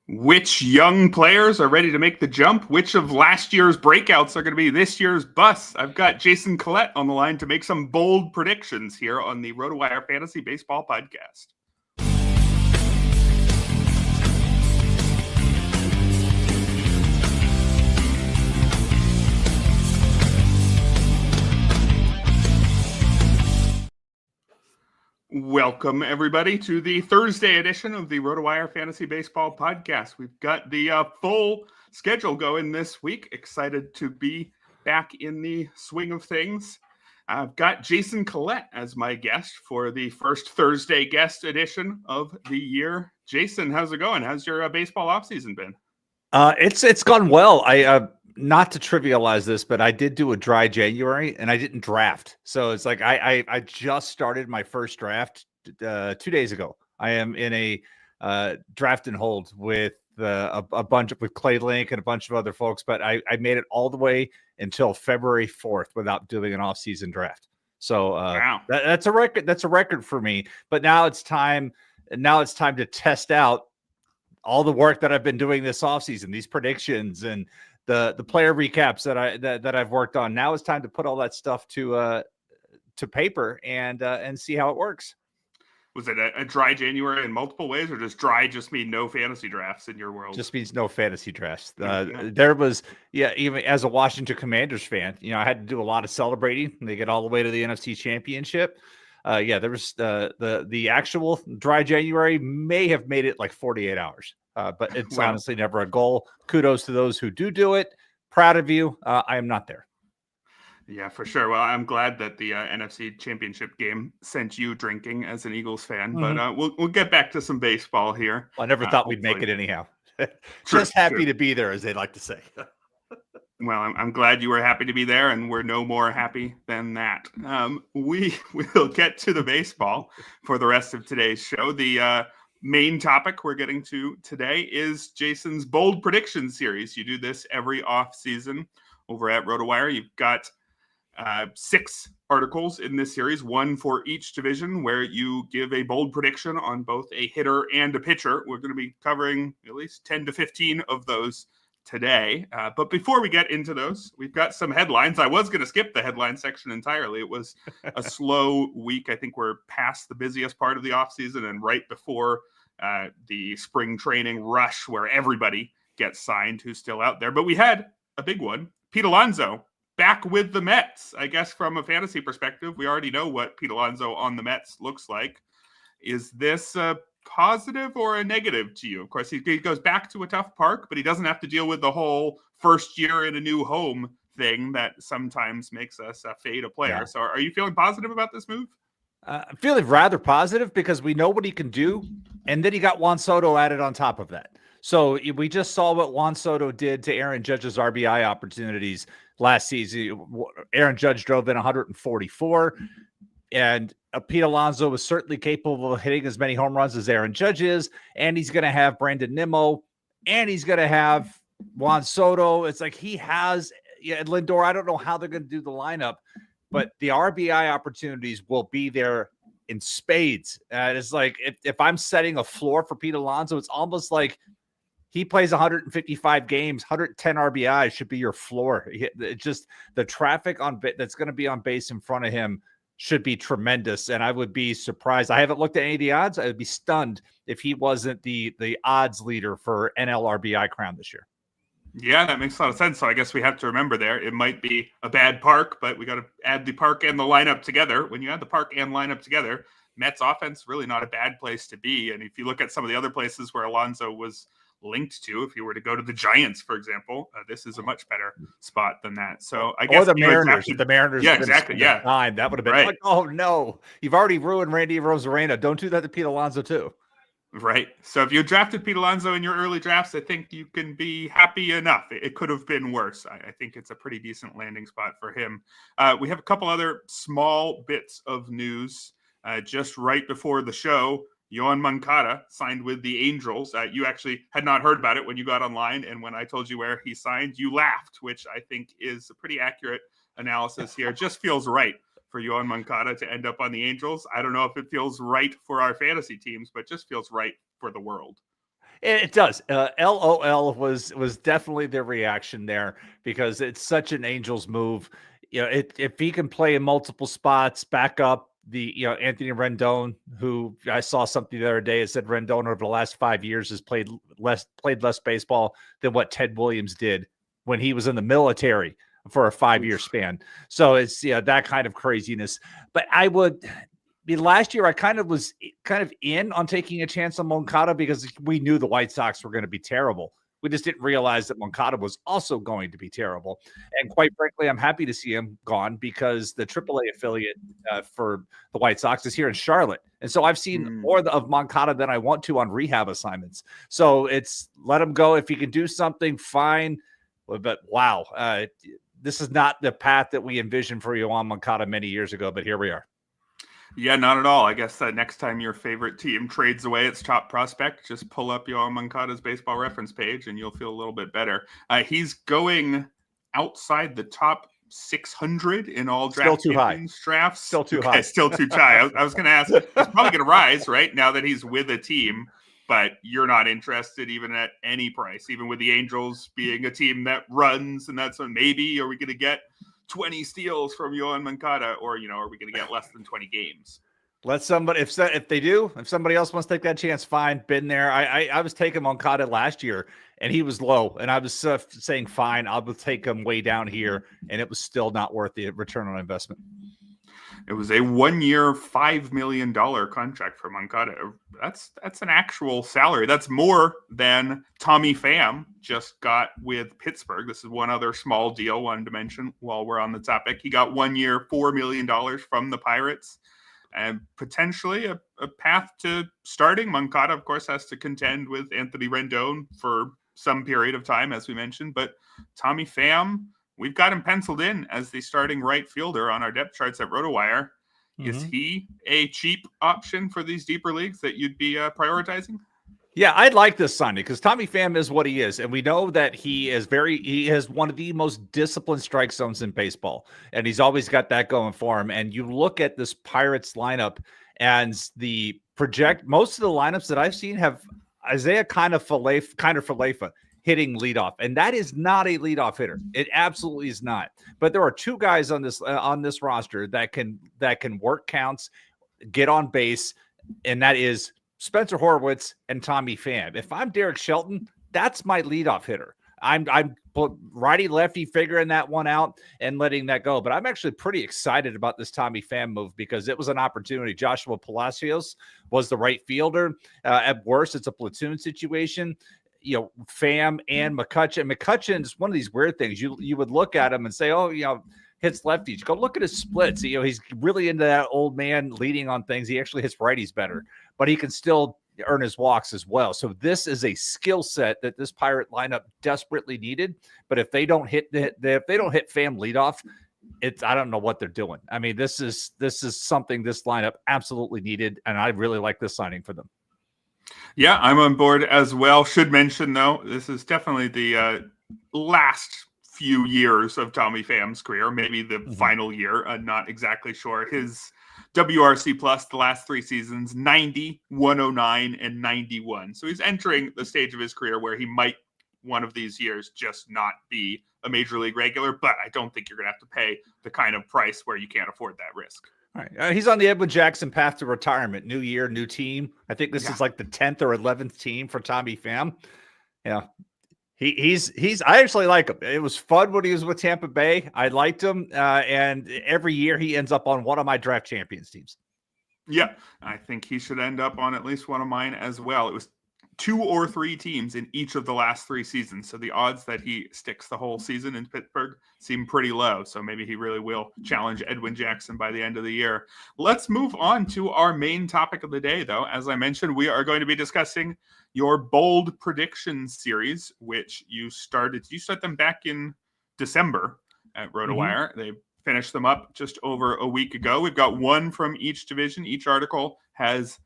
Which young players are ready to make the jump? Which of last year's breakouts are going to be this year's busts? I've got Jason Collette on the line to make some bold predictions here on the RotoWire Fantasy Baseball Podcast. Welcome, everybody, to the Thursday edition of the RotoWire Fantasy Baseball Podcast. We've got the full schedule going this week. Excited to be back in the swing of things. I've got Jason Collette as my guest for the first Thursday guest edition of the year. Jason, how's it going? How's your baseball offseason been? It's gone well. I not to trivialize this, but I did do a dry January and I didn't draft. So it's like I just started my first draft 2 days ago. I am in a draft and hold with a bunch with Clay Link and a bunch of other folks, but I made it all the way until February 4th without doing an off-season draft. So wow. That's a record. That's a record for me. But now it's time. Now it's time to test out all the work that I've been doing this offseason, these predictions and the player recaps that I've worked on. Now it's time to put all that stuff to paper and see how it works. Was it a dry January in multiple ways, or just dry just mean no fantasy drafts in your world? Just means no fantasy drafts. There was, even as a Washington Commanders fan, I had to do a lot of celebrating when they get all the way to the NFC Championship. There was the actual dry January may have made it like 48 hours, but it's honestly never a goal. Kudos to those who do it. Proud of you. I am not there. Yeah, for sure. Well, I'm glad that the NFC Championship game sent you drinking as an Eagles fan, but we'll get back to some baseball here. I never thought we'd make it anyhow. Just happy to be there, as they like to say. Well, I'm glad you were happy to be there, and we're no more happy than that. We will get to the baseball for the rest of today's show. The main topic we're getting to today is Jason's Bold Prediction Series. You do this every off season over at RotoWire. You've got 6 articles in this series, one for each division, where you give a bold prediction on both a hitter and a pitcher. We're going to be covering at least 10 to 15 of those today. But before we get into those, we've got some headlines. I was going to skip the headline section entirely. It was a slow week. I think we're past the busiest part of the offseason and right before the spring training rush where everybody gets signed who's still out there. But we had a big one. Pete Alonso back with the Mets. I guess from a fantasy perspective, we already know what Pete Alonso on the Mets looks like. Is this a positive or a negative to you? Of course, he goes back to a tough park, but he doesn't have to deal with the whole first year in a new home thing that sometimes makes us fade a player. Yeah. So are you feeling positive about this move? I'm feeling rather positive because we know what he can do. And then he got Juan Soto added on top of that. So we just saw what Juan Soto did to Aaron Judge's RBI opportunities last season. Aaron Judge drove in 144, and Pete Alonso was certainly capable of hitting as many home runs as Aaron Judge is, and he's going to have Brandon Nimmo, and he's going to have Juan Soto. It's like he has Lindor. I don't know how they're going to do the lineup, but the RBI opportunities will be there in spades. It's like if I'm setting a floor for Pete Alonso, it's almost like he plays 155 games, 110 RBI should be your floor. It's just the traffic that's going to be on base in front of him should be tremendous. And I would be surprised. I haven't looked at any of the odds. I would be stunned if he wasn't the odds leader for NL RBI crown this year. Yeah, that makes a lot of sense. So I guess we have to remember there, it might be a bad park, but we got to add the park and the lineup together. When you add the park and lineup together, Mets offense, really not a bad place to be. And if you look at some of the other places where Alonso was linked to, if you were to go to the Giants, for example, this is a much better spot than that. So I guess the Mariners, the Mariners, yeah, exactly, yeah, time that would have been right. Like, oh no, you've already ruined Randy Rosarena. Don't do that to Pete Alonso too. Right. So if you drafted Pete Alonso in your early drafts, I think you can be happy enough. It could have been worse. I think it's a pretty decent landing spot for him. We have a couple other small bits of news just right before the show. Yoan Moncada signed with the Angels. You actually had not heard about it when you got online, and when I told you where he signed, you laughed, which I think is a pretty accurate analysis here. Just feels right for Yoan Moncada to end up on the Angels. I don't know if it feels right for our fantasy teams, but just feels right for the world. It does. LOL was definitely their reaction there because it's such an Angels move. If he can play in multiple spots, back up Anthony Rendon, who I saw something the other day. It said Rendon over the last 5 years has played less baseball than what Ted Williams did when he was in the military for a 5-year span. So it's that kind of craziness. But last year I was kind of in on taking a chance on Moncada because we knew the White Sox were going to be terrible. We just didn't realize that Moncada was also going to be terrible. And quite frankly, I'm happy to see him gone because the AAA affiliate for the White Sox is here in Charlotte. And so I've seen more of Moncada than I want to on rehab assignments. So it's let him go. If he can do something, fine. But wow, this is not the path that we envisioned for Yoan Moncada many years ago, but here we are. Yeah, not at all. I guess next time your favorite team trades away its top prospect, just pull up Yoan Moncada's baseball reference page and you'll feel a little bit better. He's going outside the top 600 in all drafts. Still too high. Still too high. I was going to ask, he's probably going to rise, right, now that he's with a team, but you're not interested even at any price, even with the Angels being a team that runs, and that's maybe are we going to get 20 steals from Yoan Moncada, or are we going to get less than 20 games? Let somebody, if somebody else wants to take that chance, fine. Been there. I was taking Moncada last year, and he was low, and I was saying, fine, I'll take him way down here, and it was still not worth the return on investment. It was a 1-year, $5 million contract for Moncada. That's an actual salary. That's more than Tommy Pham just got with Pittsburgh. This is one other small deal, wanted to mention while we're on the topic. He got 1 year, $4 million from the Pirates, and potentially a path to starting. Moncada, of course, has to contend with Anthony Rendon for some period of time, as we mentioned. But Tommy Pham, we've got him penciled in as the starting right fielder on our depth charts at RotoWire. Mm-hmm. Is he a cheap option for these deeper leagues that you'd be prioritizing? Yeah, I'd like this signing because Tommy Pham is what he is. And we know that he has one of the most disciplined strike zones in baseball. And he's always got that going for him. And you look at this Pirates lineup and most of the lineups that I've seen have Isaiah kind of Falefa hitting leadoff, and that is not a leadoff hitter. It absolutely is not. But there are two guys on this roster that can work counts, get on base, and that is Spencer Horwitz and Tommy Pham. If I'm Derek Shelton, that's my leadoff hitter. I'm righty lefty figuring that one out and letting that go. But I'm actually pretty excited about this Tommy Pham move because it was an opportunity. Joshua Palacios was the right fielder. At worst, it's a platoon situation. Pham and McCutchen. McCutchen is one of these weird things. You would look at him and say, oh, hits lefties. Go look at his splits. He's really into that old man leading on things. He actually hits righties better, but he can still earn his walks as well. So this is a skill set that this Pirate lineup desperately needed. But if they don't hit Pham leadoff, I don't know what they're doing. I mean, this is something this lineup absolutely needed, and I really like this signing for them. Yeah, I'm on board as well. Should mention, though, this is definitely the last few years of Tommy Pham's career, maybe the final year. Not exactly sure. His WRC plus the last 3 seasons, 90, 109, and 91. So he's entering the stage of his career where he might one of these years just not be a major league regular, but I don't think you're going to have to pay the kind of price where you can't afford that risk. All right. He's on the Edwin Jackson path to retirement. New year, new team. I think this is like the 10th or 11th team for Tommy Pham. Yeah. He's I actually like him. It was fun when he was with Tampa Bay. I liked him. And every year he ends up on one of my draft champions teams. Yeah. I think he should end up on at least one of mine as well. It was 2 or 3 teams in each of the last 3 seasons. So the odds that he sticks the whole season in Pittsburgh seem pretty low. So maybe he really will challenge Edwin Jackson by the end of the year. Let's move on to our main topic of the day, though. As I mentioned, we are going to be discussing your bold predictions series, which you start them back in December at RotoWire. They finished them up just over a week ago. We've got one from each division. Each article has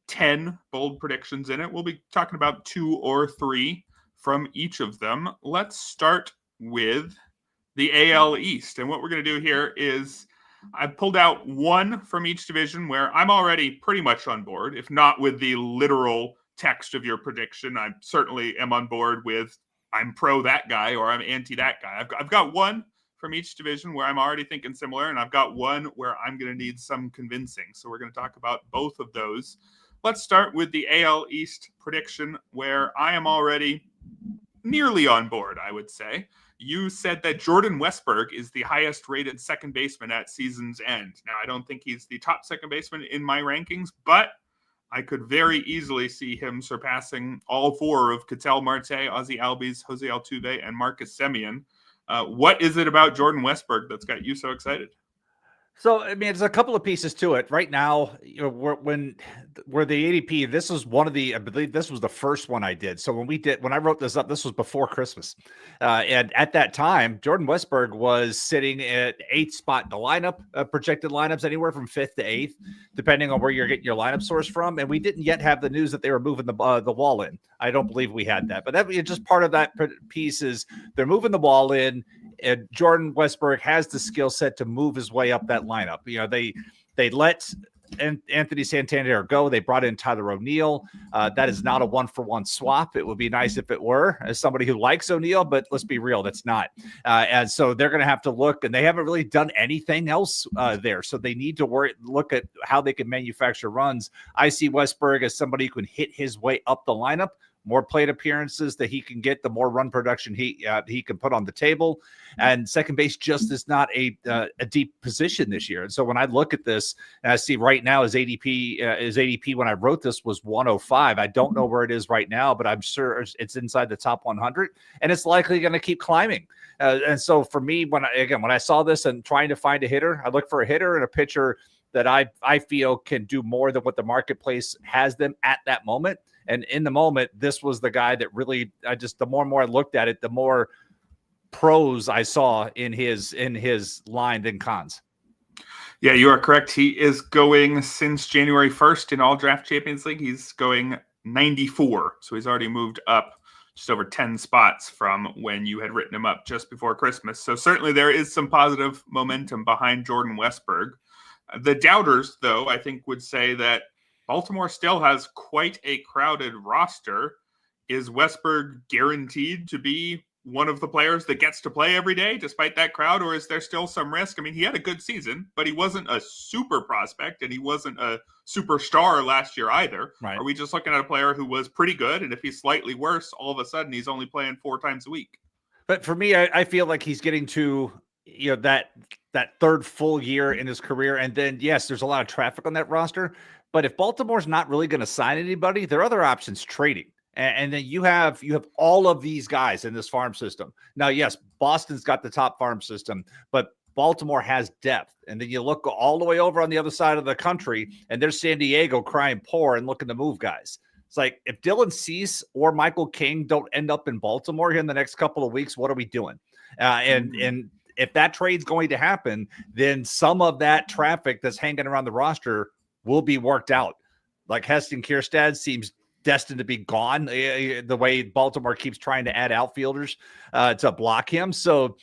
10 bold predictions in it. We'll be talking about 2 or 3 from each of them. Let's start with the AL East. And what we're going to do here is I've pulled out one from each division where I'm already pretty much on board, if not with the literal text of your prediction. I certainly am on board with I'm pro that guy or I'm anti that guy. I've got one from each division where I'm already thinking similar, and I've got one where I'm going to need some convincing. So we're going to talk about both of those. Let's start with the AL East prediction, where I am already nearly on board, I would say. You said that Jordan Westburg is the highest rated second baseman at season's end. Now, I don't think he's the top second baseman in my rankings, but I could very easily see him surpassing all four of Ketel Marte, Ozzie Albies, Jose Altuve, and Marcus Semien. What is it about Jordan Westburg that's got you so excited? So, I mean, there's a couple of pieces to it. Right now, when we're the ADP, this was one of the, I believe this was the first one I did. So when I wrote this up, this was before Christmas. And at that time, Jordan Westburg was sitting at 8th spot in the lineup, projected lineups anywhere from 5th to 8th, depending on where you're getting your lineup source from. And we didn't yet have the news that they were moving the wall in. I don't believe we had that, but that just part of that piece is they're moving the wall in. And Jordan Westburg has the skill set to move his way up that lineup. They let Anthony Santander go. They brought in Tyler O'Neill. That is not a 1-for-1 swap. It would be nice if it were, as somebody who likes O'Neill, but let's be real, that's not. And so they're going to have to look, and they haven't really done anything else there. So they need to look at how they can manufacture runs. I see Westburg as somebody who can hit his way up the lineup. More plate appearances that he can get, the more run production he can put on the table. And second base just is not a deep position this year. And so when I look at this, and I see right now his ADP when I wrote this was 105. I don't know where it is right now, but I'm sure it's inside the top 100, and it's likely going to keep climbing. And so for me, when I saw this and trying to find a hitter, I look for a hitter and a pitcher that I feel can do more than what the marketplace has them at that moment. And in the moment, this was the guy that really, the more and more I looked at it, the more pros I saw in his line than cons. Yeah, you are correct. He is going since January 1st in all draft Champions League. He's going 94. So he's already moved up just over 10 spots from when you had written him up just before Christmas. So certainly there is some positive momentum behind Jordan Westburg. The doubters, though, I think would say that Baltimore still has quite a crowded roster. Is Westburg guaranteed to be one of the players that gets to play every day despite that crowd, or is there still some risk? I mean, he had a good season, but he wasn't a super prospect, and he wasn't a superstar last year either. Right. Are we just looking at a player who was pretty good, and if he's slightly worse, all of a sudden he's only playing 4 times a week? But for me, I feel like he's getting to that third full year in his career, and then yes, there's a lot of traffic on that roster. But if Baltimore's not really going to sign anybody, their other options trading. And then you have all of these guys in this farm system. Now, yes, Boston's got the top farm system, but Baltimore has depth. And then you look all the way over on the other side of the country, and there's San Diego crying poor and looking to move guys. It's like, if Dylan Cease or Michael King don't end up in Baltimore here in the next couple of weeks, what are we doing? And if that trade's going to happen, then some of that traffic that's hanging around the roster will be worked out. Like Heston Kjerstad seems destined to be gone the way Baltimore keeps trying to add outfielders to block him. So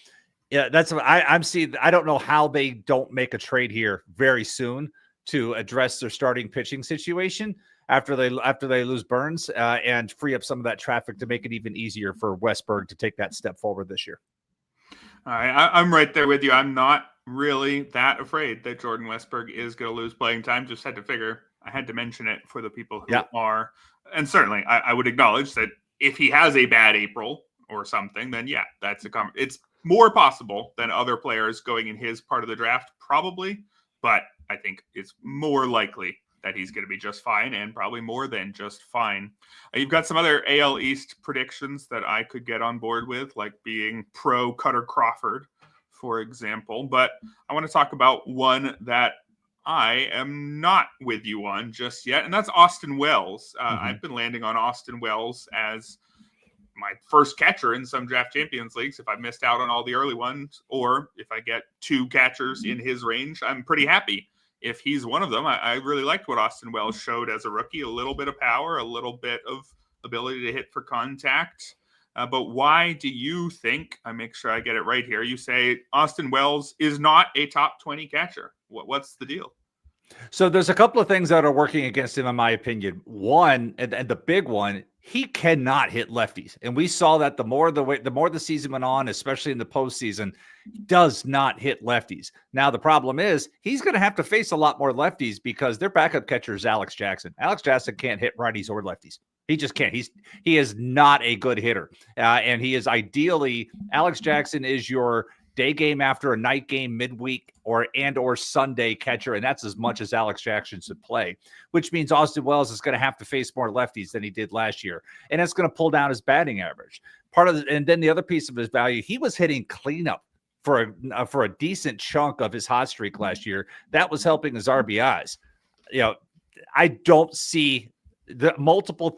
yeah, that's what I'm seeing. I don't know how they don't make a trade here very soon to address their starting pitching situation after they lose Burns and free up some of that traffic to make it even easier for Westburg to take that step forward this year. All right, I'm right there with you. I'm not really that afraid that Jordan Westburg is going to lose playing time. Just had to figure I had to mention it for the people who are. And certainly I would acknowledge that if he has a bad April or something, then yeah, it's more possible than other players going in his part of the draft, probably. But I think it's more likely that he's going to be just fine, and probably more than just fine. You've got some other AL East predictions that I could get on board with, like being pro Cutter Crawford, for example. But I want to talk about one that I am not with you on just yet, and that's Austin Wells. I've been landing on Austin Wells as my first catcher in some draft Champions Leagues if I missed out on all the early ones, or if I get 2 catchers in his range, I'm pretty happy. If he's one of them, I really liked what Austin Wells showed as a rookie. A little bit of power, a little bit of ability to hit for contact. But why do you think, I make sure I get it right here, you say Austin Wells is not a top 20 catcher? What's the deal? So there's a couple of things that are working against him, in my opinion. One, and the big one, he cannot hit lefties, and we saw that the more the season went on, especially in the postseason, does not hit lefties. Now the problem is he's going to have to face a lot more lefties because their backup catcher is Alex Jackson. Alex Jackson can't hit righties or lefties. He just can't. He is not a good hitter, and he is ideally Alex Jackson is your day game after a night game midweek or Sunday catcher, and that's as much as Alex Jackson should play, which means Austin Wells is going to have to face more lefties than he did last year, and it's going to pull down his batting average. And then the other piece of his value, he was hitting cleanup for a decent chunk of his hot streak last year. That was helping his RBIs. I don't see the multiple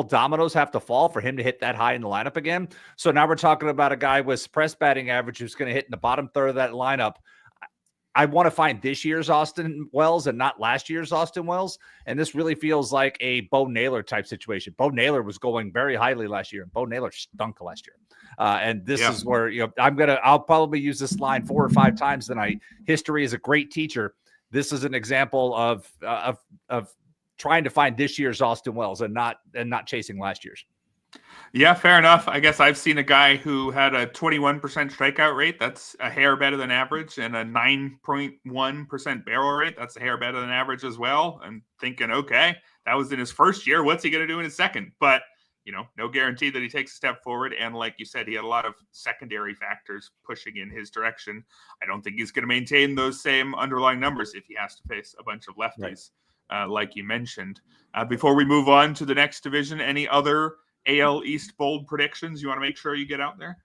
dominoes have to fall for him to hit that high in the lineup again. So now we're talking about a guy with suppressed batting average who's going to hit in the bottom third of that lineup. I want to find this year's Austin Wells and not last year's Austin Wells. And this really feels like a Bo Naylor type situation. Bo Naylor was going very highly last year, and Bo Naylor stunk last year. And this is where, I'll probably use this line 4 or 5 times tonight. History is a great teacher. This is an example of trying to find this year's Austin Wells and not chasing last year's. Yeah, fair enough. I guess I've seen a guy who had a 21% strikeout rate. That's a hair better than average, and a 9.1% barrel rate. That's a hair better than average as well. And thinking, okay, that was in his first year. What's he going to do in his second? But, no guarantee that he takes a step forward. And like you said, he had a lot of secondary factors pushing in his direction. I don't think he's going to maintain those same underlying numbers if he has to face a bunch of lefties, like you mentioned. Before we move on to the next division, any other AL East bold predictions you want to make sure you get out there?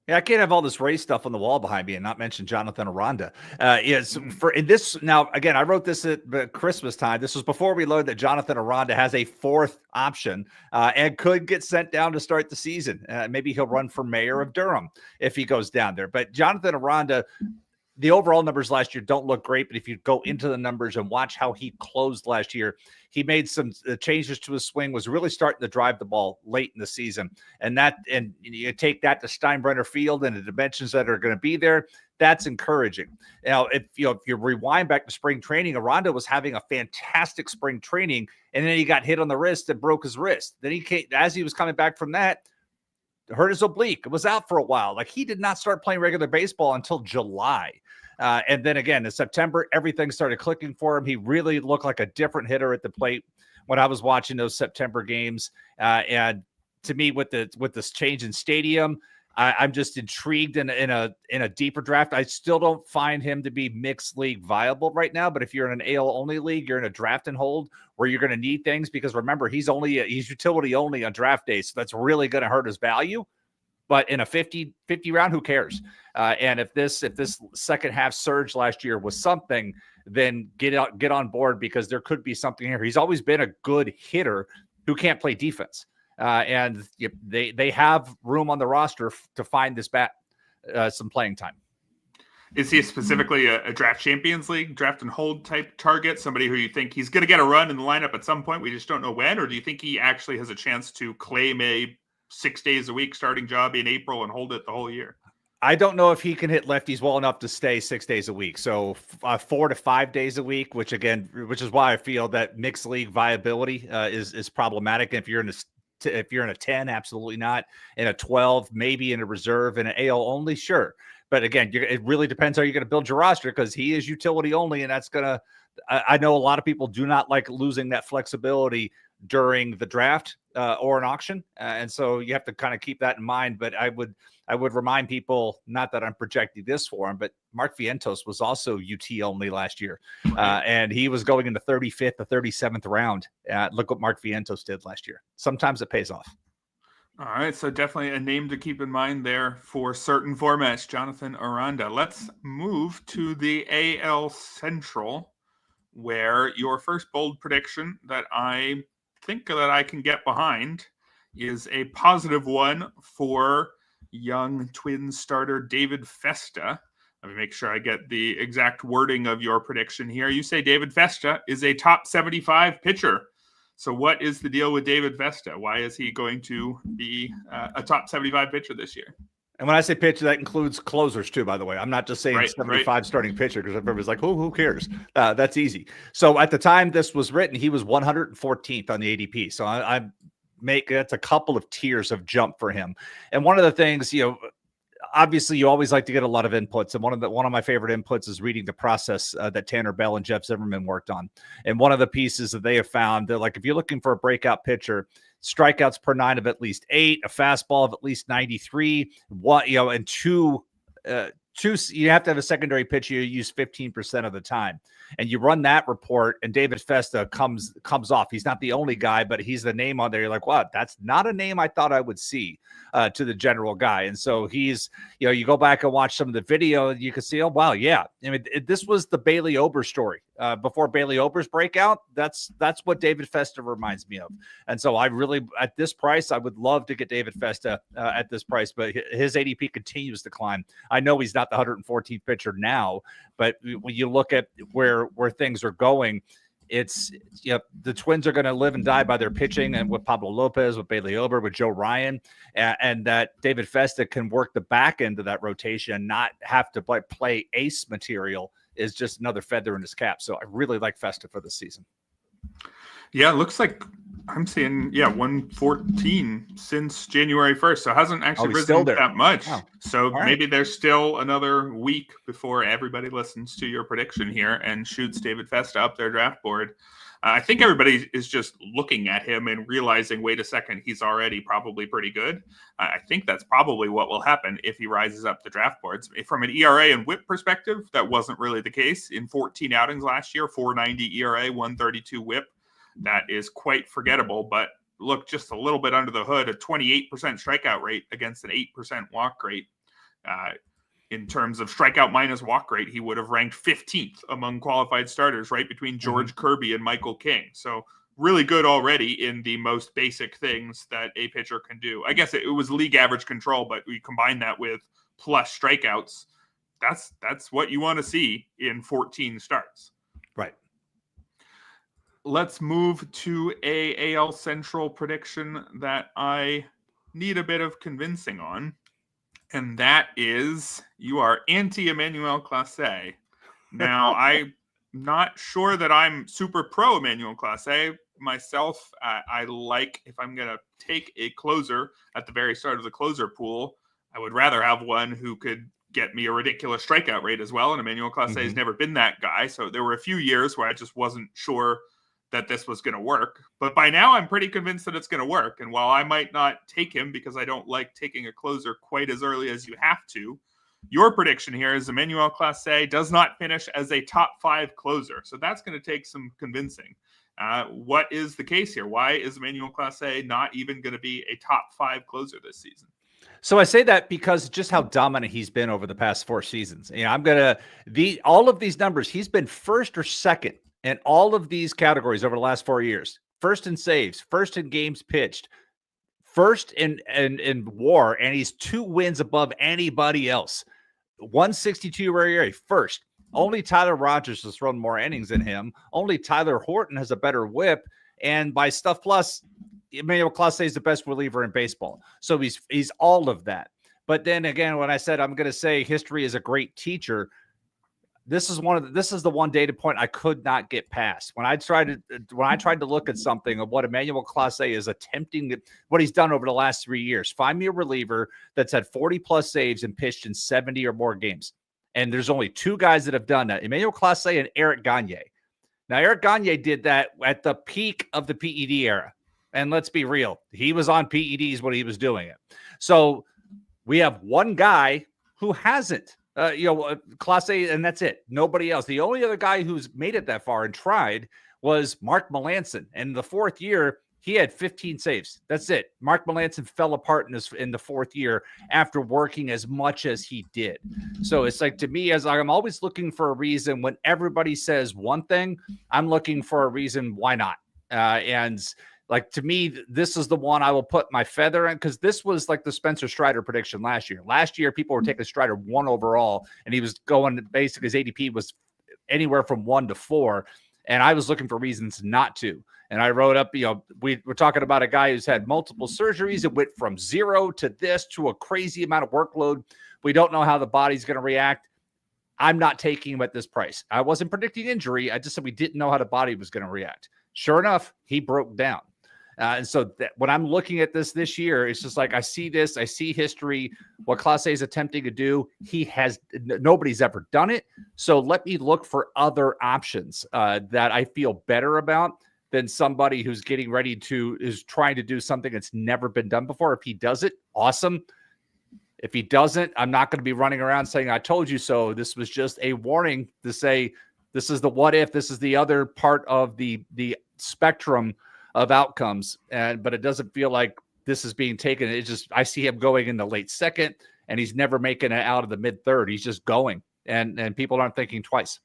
Yeah, I can't have all this race stuff on the wall behind me and not mention Jonathan Aranda. Now, again, I wrote this at Christmas time. This was before we learned that Jonathan Aranda has a 4th option and could get sent down to start the season. Maybe he'll run for mayor of Durham if he goes down there. But Jonathan Aranda, the overall numbers last year don't look great, but if you go into the numbers and watch how he closed last year, he made some changes to his swing, was really starting to drive the ball late in the season. And you take that to Steinbrenner Field and the dimensions that are going to be there, that's encouraging. Now, if you rewind back to spring training, Aranda was having a fantastic spring training, and then he got hit on the wrist and broke his wrist. Then as he was coming back from that, hurt his oblique. It was out for a while. Like, he did not start playing regular baseball until July. And then again, in September, everything started clicking for him. He really looked like a different hitter at the plate when I was watching those September games. And to me, with this change in stadium, I'm just intrigued in a deeper draft. I still don't find him to be mixed league viable right now. But if you're in an AL only league, you're in a draft and hold where you're going to need things, because remember, he's utility only on draft day. So that's really going to hurt his value. But in a 50 round, who cares? And if this second half surge last year was something, then get on board, because there could be something here. He's always been a good hitter who can't play defense. And they have room on the roster to find this bat some playing time. Is he specifically a draft champions league, draft and hold type target? Somebody who you think he's going to get a run in the lineup at some point, we just don't know when? Or do you think he actually has a chance to claim a 6 days a week starting job in April and hold it the whole year? I don't know if he can hit lefties well enough to stay 6 days a week. So 4 to 5 days a week, which is why I feel that mixed league viability is problematic. If you're in a 10, absolutely not. In a 12, maybe in a reserve. In an AL only, sure. But again, it really depends how you're going to build your roster, because he is utility only, and that's gonna. I know a lot of people do not like losing that flexibility during the draft or an auction, and so you have to kind of keep that in mind. But I would remind people, not that I'm projecting this for him, but Mark Vientos was also UT only last year, and he was going in the 35th to 37th round. Look what Mark Vientos did last year. Sometimes it pays off. All right, so definitely a name to keep in mind there for certain formats, Jonathan Aranda. Let's move to the AL Central, where your first bold prediction that I think that I can get behind is a positive one for young Twins starter David Festa. Let me make sure I get the exact wording of your prediction here. You say David Festa is a top 75 pitcher. So what is the deal with David Festa? Why is he going to be a top 75 pitcher this year? And when I say pitcher, that includes closers too, by the way. I'm not just saying 75 starting pitcher because everybody's like, who cares? That's easy. So at the time this was written, he was 114th on the ADP. So that's a couple of tiers of jump for him. And one of the things, obviously you always like to get a lot of inputs. And one of my favorite inputs is reading the process that Tanner Bell and Jeff Zimmerman worked on. And one of the pieces that they have found, they're like, if you're looking for a breakout pitcher, strikeouts per 9 of at least 8, a fastball of at least 93, and two, you have to have a secondary pitch you use 15% of the time. And you run that report, and David Festa comes off. He's not the only guy, but he's the name on there. You're like, wow, that's not a name I thought I would see to the general guy. And so he's, you go back and watch some of the video, and you can see, oh, wow, yeah. I mean, this was the Bailey Ober story. Before Bailey Ober's breakout, that's what David Festa reminds me of. And so I really, at this price, I would love to get David Festa at this price, but his ADP continues to climb. I know he's not the 114th pitcher now, but when you look at where things are going, it's the Twins are going to live and die by their pitching, and with Pablo Lopez, with Bailey Ober, with Joe Ryan, and that David Festa can work the back end of that rotation and not have to play ace material is just another feather in his cap. So I really like Festa for the season. Yeah, it looks like I'm seeing 114 since January 1st. So it hasn't actually risen that much. Wow. So maybe there's still another week before everybody listens to your prediction here and shoots David Festa up their draft board. I think everybody is just looking at him and realizing, wait a second, he's already probably pretty good. I think that's probably what will happen if he rises up the draft boards. From an ERA and WHIP perspective, that wasn't really the case. In 14 outings last year, 4.90 ERA, 132 WHIP. That is quite forgettable, but look, just a little bit under the hood, a 28% strikeout rate against an 8% walk rate. In terms of strikeout minus walk rate, he would have ranked 15th among qualified starters, right between George Kirby and Michael King. So really good already in the most basic things that a pitcher can do. I guess it was league average control, but we combine that with plus strikeouts. That's what you want to see in 14 starts. Right. Let's move to a AL Central prediction that I need a bit of convincing on. And that is, you are anti-Emmanuel Clase. Now, I'm not sure that I'm super pro Emmanuel Clase myself. I like, if I'm going to take a closer at the very start of the closer pool, I would rather have one who could get me a ridiculous strikeout rate as well. And Emmanuel Clase has never been that guy. So there were a few years where I just wasn't sure that this was going to work. But by now, I'm pretty convinced that it's going to work. And while I might not take him because I don't like taking a closer quite as early as you have to, your prediction here is Emmanuel Clase does not finish as a top 5 closer. So that's going to take some convincing. What is the case here? Why is Emmanuel Clase not even going to be a top 5 closer this season? So I say that because just how dominant he's been over the past 4 seasons. All of these numbers, he's been first or second in all of these categories over the last 4 years. First in saves, first in games pitched, first in WAR, and he's 2 wins above anybody else. 162 ERA, first. Only Tyler Rogers has thrown more innings than him. Only Tyler Horton has a better WHIP, and by Stuff Plus, Emmanuel Clase is the best reliever in baseball. So he's all of that. But then again, when I said I'm going to say history is a great teacher, this is the one data point I could not get past. When I tried to look at something of what Emmanuel Clase is attempting to, what he's done over the last 3 years, find me a reliever that's had 40 plus saves and pitched in 70 or more games. And there's only 2 guys that have done that, Emmanuel Clase and Eric Gagne. Now, Eric Gagne did that at the peak of the PED era. And let's be real, he was on PEDs when he was doing it. So we have one guy who hasn't. Clase, and that's it. Nobody else. The only other guy who's made it that far and tried was Mark Melancon. And in the 4th year, he had 15 saves. That's it. Mark Melancon fell apart in the 4th year after working as much as he did. So it's like, to me, as I'm always looking for a reason when everybody says one thing, I'm looking for a reason why not. Like, to me, this is the one I will put my feather in, because this was like the Spencer Strider prediction last year. Last year, people were taking Strider 1 overall, and he was going, basically his ADP was anywhere from 1 to 4. And I was looking for reasons not to. And I wrote up, we're talking about a guy who's had multiple surgeries. It went from 0 to this to a crazy amount of workload. We don't know how the body's going to react. I'm not taking him at this price. I wasn't predicting injury. I just said we didn't know how the body was going to react. Sure enough, he broke down. And so when I'm looking at this year, it's just like I see this, I see history, what Clase is attempting to do. Nobody's ever done it. So let me look for other options that I feel better about than somebody who's is trying to do something that's never been done before. If he does it, awesome. If he doesn't, I'm not going to be running around saying, I told you so. This was just a warning to say, this is the what if, this is the other part of the spectrum of outcomes. But it doesn't feel like this is being taken. I see him going in the late second, and he's never making it out of the mid third. He's just going, and people aren't thinking twice.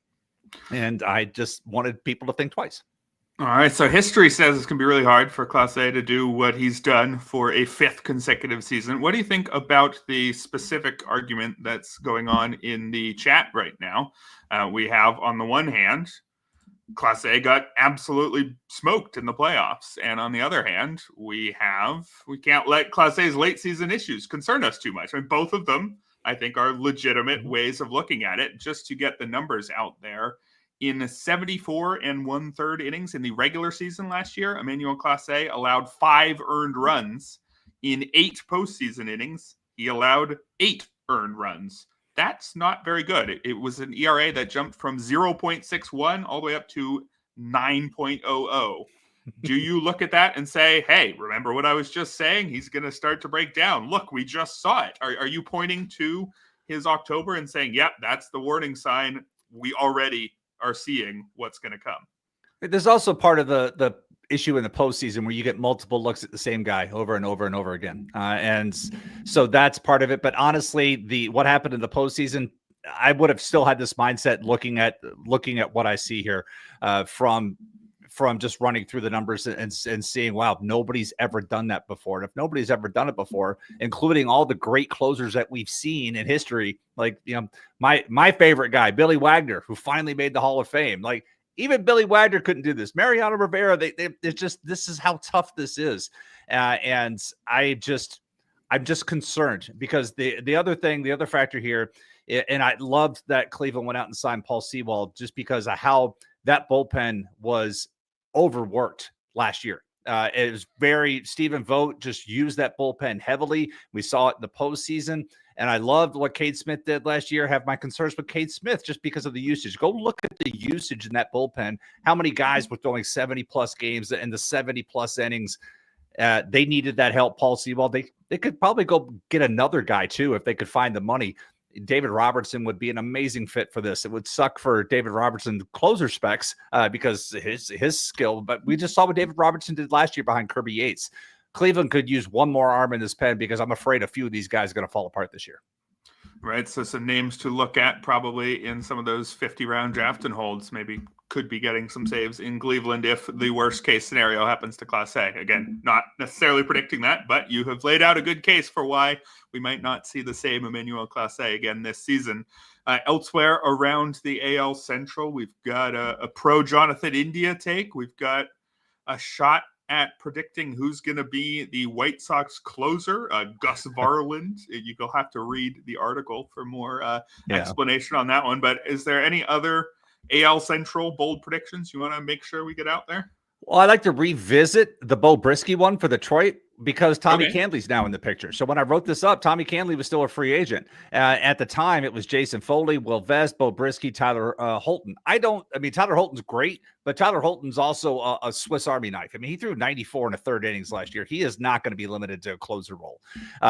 And I just wanted people to think twice. All right, so history says it's going to be really hard for Clase to do what he's done for a 5th consecutive season. What do you think about the specific argument that's going on in the chat right now? We have, on the one hand, Clase got absolutely smoked in the playoffs. And on the other hand, we can't let Clase's late season issues concern us too much. I mean, both of them, I think, are legitimate ways of looking at it. Just to get the numbers out there, in 74 1/3 innings in the regular season last year, Emmanuel Clase allowed 5 earned runs. In 8 postseason innings, he allowed 8 earned runs. That's not very good. It was an ERA that jumped from 0.61 all the way up to 9.00. Do you look at that and say, hey, remember what I was just saying? He's going to start to break down. Look, we just saw it. Are you pointing to his October and saying, yep, that's the warning sign? We already are seeing what's going to come. There's also part of the issue in the postseason where you get multiple looks at the same guy over and over and over again. And so that's part of it. But honestly, what happened in the postseason, I would have still had this mindset looking at what I see here from just running through the numbers and seeing, wow, nobody's ever done that before. And if nobody's ever done it before, including all the great closers that we've seen in history, like, my favorite guy, Billy Wagner, who finally made the Hall of Fame, like even Billy Wagner couldn't do this. Mariano Rivera, this is how tough this is. And I'm just concerned because the other factor here, and I loved that Cleveland went out and signed Paul Sewald just because of how that bullpen was overworked last year. It was Stephen Vogt just used that bullpen heavily. We saw it in the postseason, and I loved what Cade Smith did last year. Have my concerns with Cade Smith just because of the usage. Go look at the usage in that bullpen. How many guys were throwing 70+ games and the 70+ innings? They needed that help. Paul Sewald, they could probably go get another guy too if they could find the money. David Robertson would be an amazing fit for this. It would suck for David Robertson closer specs because his skill, but we just saw what David Robertson did last year behind Kirby Yates. Cleveland could use one more arm in this pen because I'm afraid a few of these guys are going to fall apart this year. Right. So some names to look at probably in some of those 50-round draft and holds, maybe could be getting some saves in Cleveland if the worst case scenario happens to Class A. Again, not necessarily predicting that, but you have laid out a good case for why we might not see the same Emmanuel Class A again this season. Elsewhere around the AL Central, we've got a pro Jonathan India take. We've got a shot at predicting who's going to be the White Sox closer, Gus Varland. You'll have to read the article for more explanation on that one. But is there any other AL Central bold predictions you want to make sure we get out there? Well, I'd like to revisit the Bo Brisky one for Detroit because Tommy Canley's now in the picture. So when I wrote this up, Tommy Canley was still a free agent. At the time, it was Jason Foley, Will Vest, Bo Brisky, Tyler Holton. Tyler Holton's great, but Tyler Holton's also a Swiss Army knife. I mean, he threw 94 in the third innings last year. He is not going to be limited to a closer role.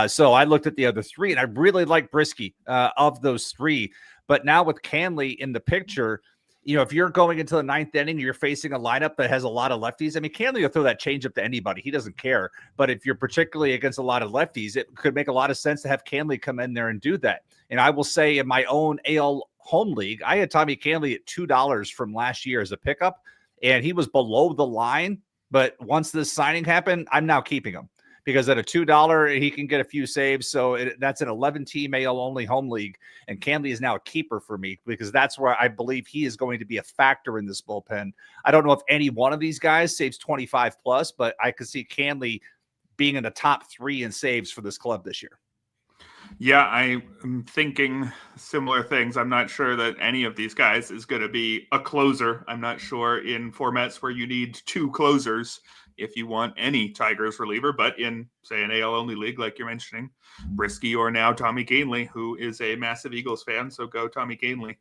So I looked at the other three, and I really like Brisky of those three. But now with Canley in the picture, if you're going into the 9th inning, you're facing a lineup that has a lot of lefties. I mean, Canley will throw that changeup to anybody. He doesn't care. But if you're particularly against a lot of lefties, it could make a lot of sense to have Canley come in there and do that. And I will say in my own AL home league, I had Tommy Canley at $2 from last year as a pickup, and he was below the line. But once this signing happened, I'm now keeping him because at a $2, he can get a few saves. So that's an 11-team AL only home league. And Canley is now a keeper for me because that's where I believe he is going to be a factor in this bullpen. I don't know if any one of these guys saves 25 plus, but I could see Canley being in the top 3 in saves for this club this year. Yeah, I'm thinking similar things. I'm not sure that any of these guys is going to be a closer. I'm not sure in formats where you need 2 closers if you want any Tigers reliever, but in, say, an AL only league, like you're mentioning, Brisky or now Tommy Gainley, who is a massive Eagles fan, so go Tommy Gainley.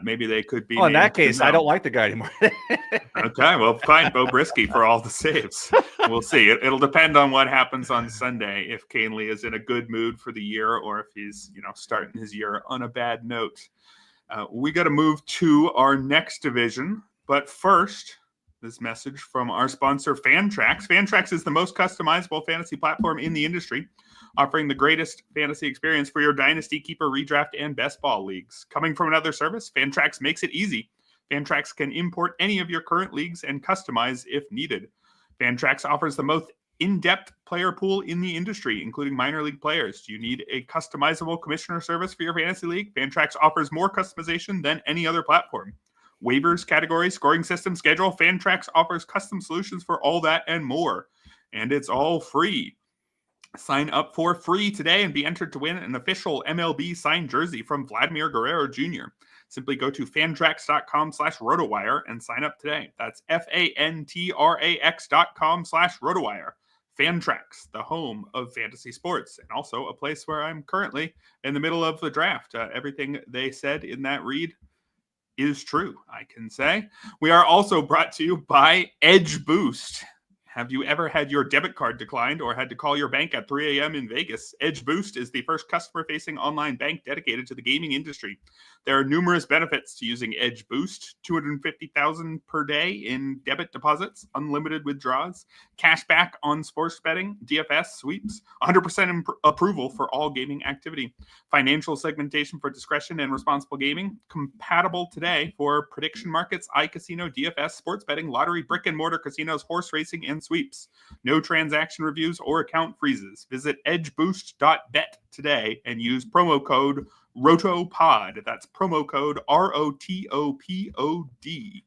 Maybe they could be. Oh, in that case, I don't like the guy anymore. Okay, well, fine, Bo Brisky for all the saves. We'll see. It'll depend on what happens on Sunday, if Canley is in a good mood for the year or if he's, starting his year on a bad note. We got to move to our next division, but first, this message from our sponsor, Fantrax. Fantrax is the most customizable fantasy platform in the industry, offering the greatest fantasy experience for your dynasty, keeper, redraft, and best ball leagues. Coming from another service, Fantrax makes it easy. Fantrax can import any of your current leagues and customize if needed. Fantrax offers the most in-depth player pool in the industry, including minor league players. Do you need a customizable commissioner service for your fantasy league? Fantrax offers more customization than any other platform. Waivers, categories, scoring system, schedule. Fantrax offers custom solutions for all that and more. And it's all free. Sign up for free today and be entered to win an official MLB signed jersey from Vladimir Guerrero Jr. Simply go to fantrax.com/rotowire and sign up today. That's fantrax.com/rotowire. Fantrax, the home of fantasy sports, and also a place where I'm currently in the middle of the draft. Everything they said in that read is true, I can say. We are also brought to you by Edge Boost. Have you ever had your debit card declined or had to call your bank at 3 a.m. in Vegas? Edge Boost is the first customer-facing online bank dedicated to the gaming industry. There are numerous benefits to using Edge Boost: $250,000 per day in debit deposits, unlimited withdrawals, cash back on sports betting, DFS sweeps, 100% approval for all gaming activity, financial segmentation for discretion and responsible gaming, compatible today for prediction markets, iCasino, DFS, sports betting, lottery, brick and mortar casinos, horse racing, and sweeps. No transaction reviews or account freezes. Visit edgeboost.bet today and use promo code ROTOPOD. That's promo code ROTOPOD.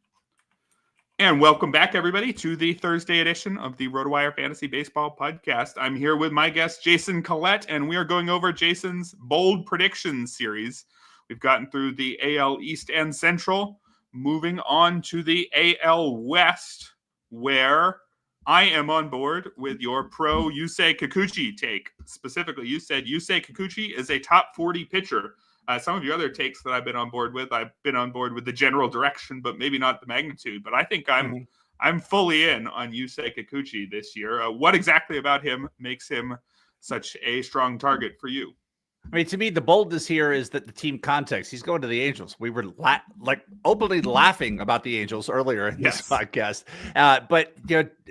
And welcome back, everybody, to the Thursday edition of the RotoWire Fantasy Baseball Podcast. I'm here with my guest, Jason Collette, and we are going over Jason's Bold Predictions series. We've gotten through the AL East and Central, moving on to the AL West, where I am on board with your pro Yusei Kikuchi take. Specifically, you said Yusei Kikuchi is a top 40 pitcher. Some of your other takes that I've been on board with, I've been on board with the general direction, but maybe not the magnitude. But I think I'm fully in on Yusei Kikuchi this year. What exactly about him makes him such a strong target for you? I mean, to me, the boldness here is that the team context. He's going to the Angels. We were openly laughing about the Angels earlier in this podcast. But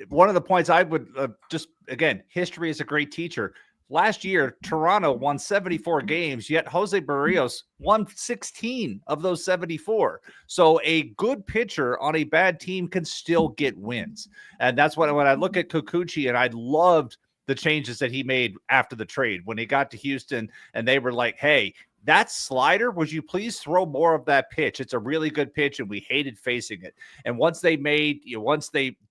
one of the points I would history is a great teacher. Last year, Toronto won 74 games, yet Jose Barrios won 16 of those 74. So a good pitcher on a bad team can still get wins. And that's when I look at Kikuchi, and I loved the changes that he made after the trade when he got to Houston, and they were like, hey, that slider, would you please throw more of that pitch? It's a really good pitch, and we hated facing it. And once they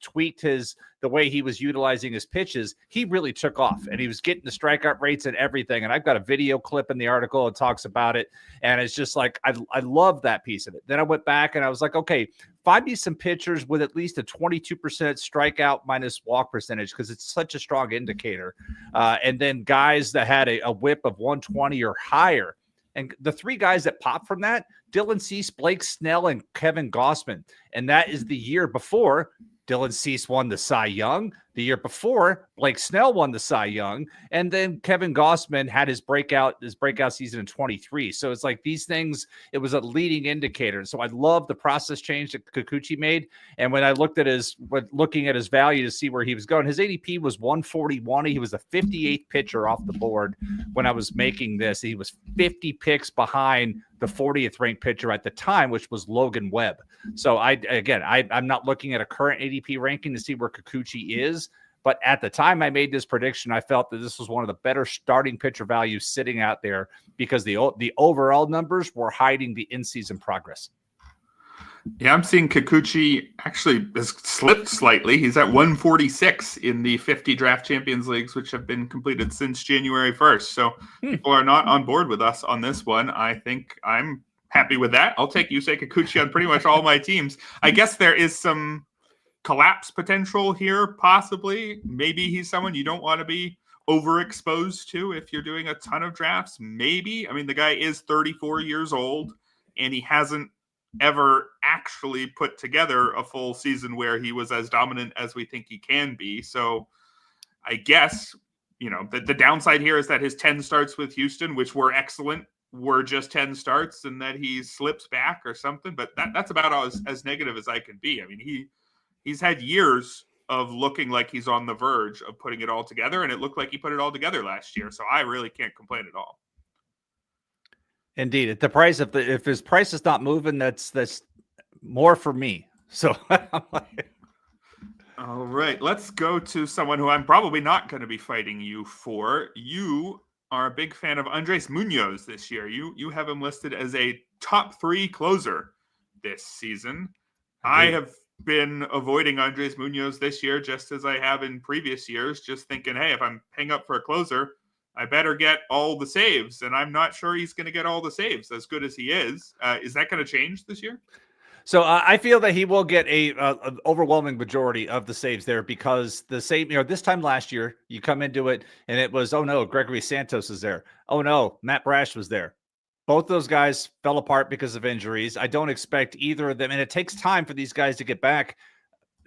tweaked the way he was utilizing his pitches, he really took off, and he was getting the strikeout rates and everything. And I've got a video clip in the article that talks about it, and it's just like I love that piece of it. Then I went back and I was like, okay, find me some pitchers with at least a 22% strikeout minus walk percentage, because it's such a strong indicator. And then guys that had a whip of 120 or higher. And the 3 guys that popped from that, Dylan Cease, Blake Snell, and Kevin Gausman. And that is the year before Dylan Cease won the Cy Young. The year before, Blake Snell won the Cy Young. And then Kevin Gausman had his breakout season in 23. So it's like these things, it was a leading indicator. So I love the process change that Kikuchi made. And when I looking at his value to see where he was going, his ADP was 141. He was the 58th pitcher off the board when I was making this. He was 50 picks behind the 40th ranked pitcher at the time, which was Logan Webb. So I'm not looking at a current ADP ranking to see where Kikuchi is, But at the time I made this prediction, I felt that this was one of the better starting pitcher values sitting out there because the overall numbers were hiding the in-season progress. Yeah, I'm seeing Kikuchi actually has slipped slightly. He's at 146 in the 50 draft champions leagues, which have been completed since January 1st. So people are not on board with us on this one. I think I'm happy with that. I'll take Yusei Kikuchi on pretty much all my teams. I guess there is some collapse potential here, possibly. Maybe he's someone you don't want to be overexposed to if you're doing a ton of drafts. Maybe. I mean, the guy is 34 years old, and he hasn't ever actually put together a full season where he was as dominant as we think he can be. So I guess, the downside here is that his 10 starts with Houston, which were excellent, were just 10 starts, and that he slips back or something. But that's about as negative as I can be. I mean, he's had years of looking like he's on the verge of putting it all together, and it looked like he put it all together last year. So I really can't complain at all. Indeed, at the price, if his price is not moving, that's more for me. So, all right, let's go to someone who I'm probably not going to be fighting you for. You are a big fan of Andres Munoz this year. You have him listed as a top 3 closer this season. I have been avoiding Andres Munoz this year, just as I have in previous years, just thinking, hey, if I'm paying up for a closer, I better get all the saves, and I'm not sure he's going to get all the saves as good as he is. Is that going to change this year? So I feel that he will get an overwhelming majority of the saves there because the same, this time last year, you come into it and it was, oh no, Gregory Santos is there. Oh no, Matt Brash was there. Both those guys fell apart because of injuries. I don't expect either of them, and it takes time for these guys to get back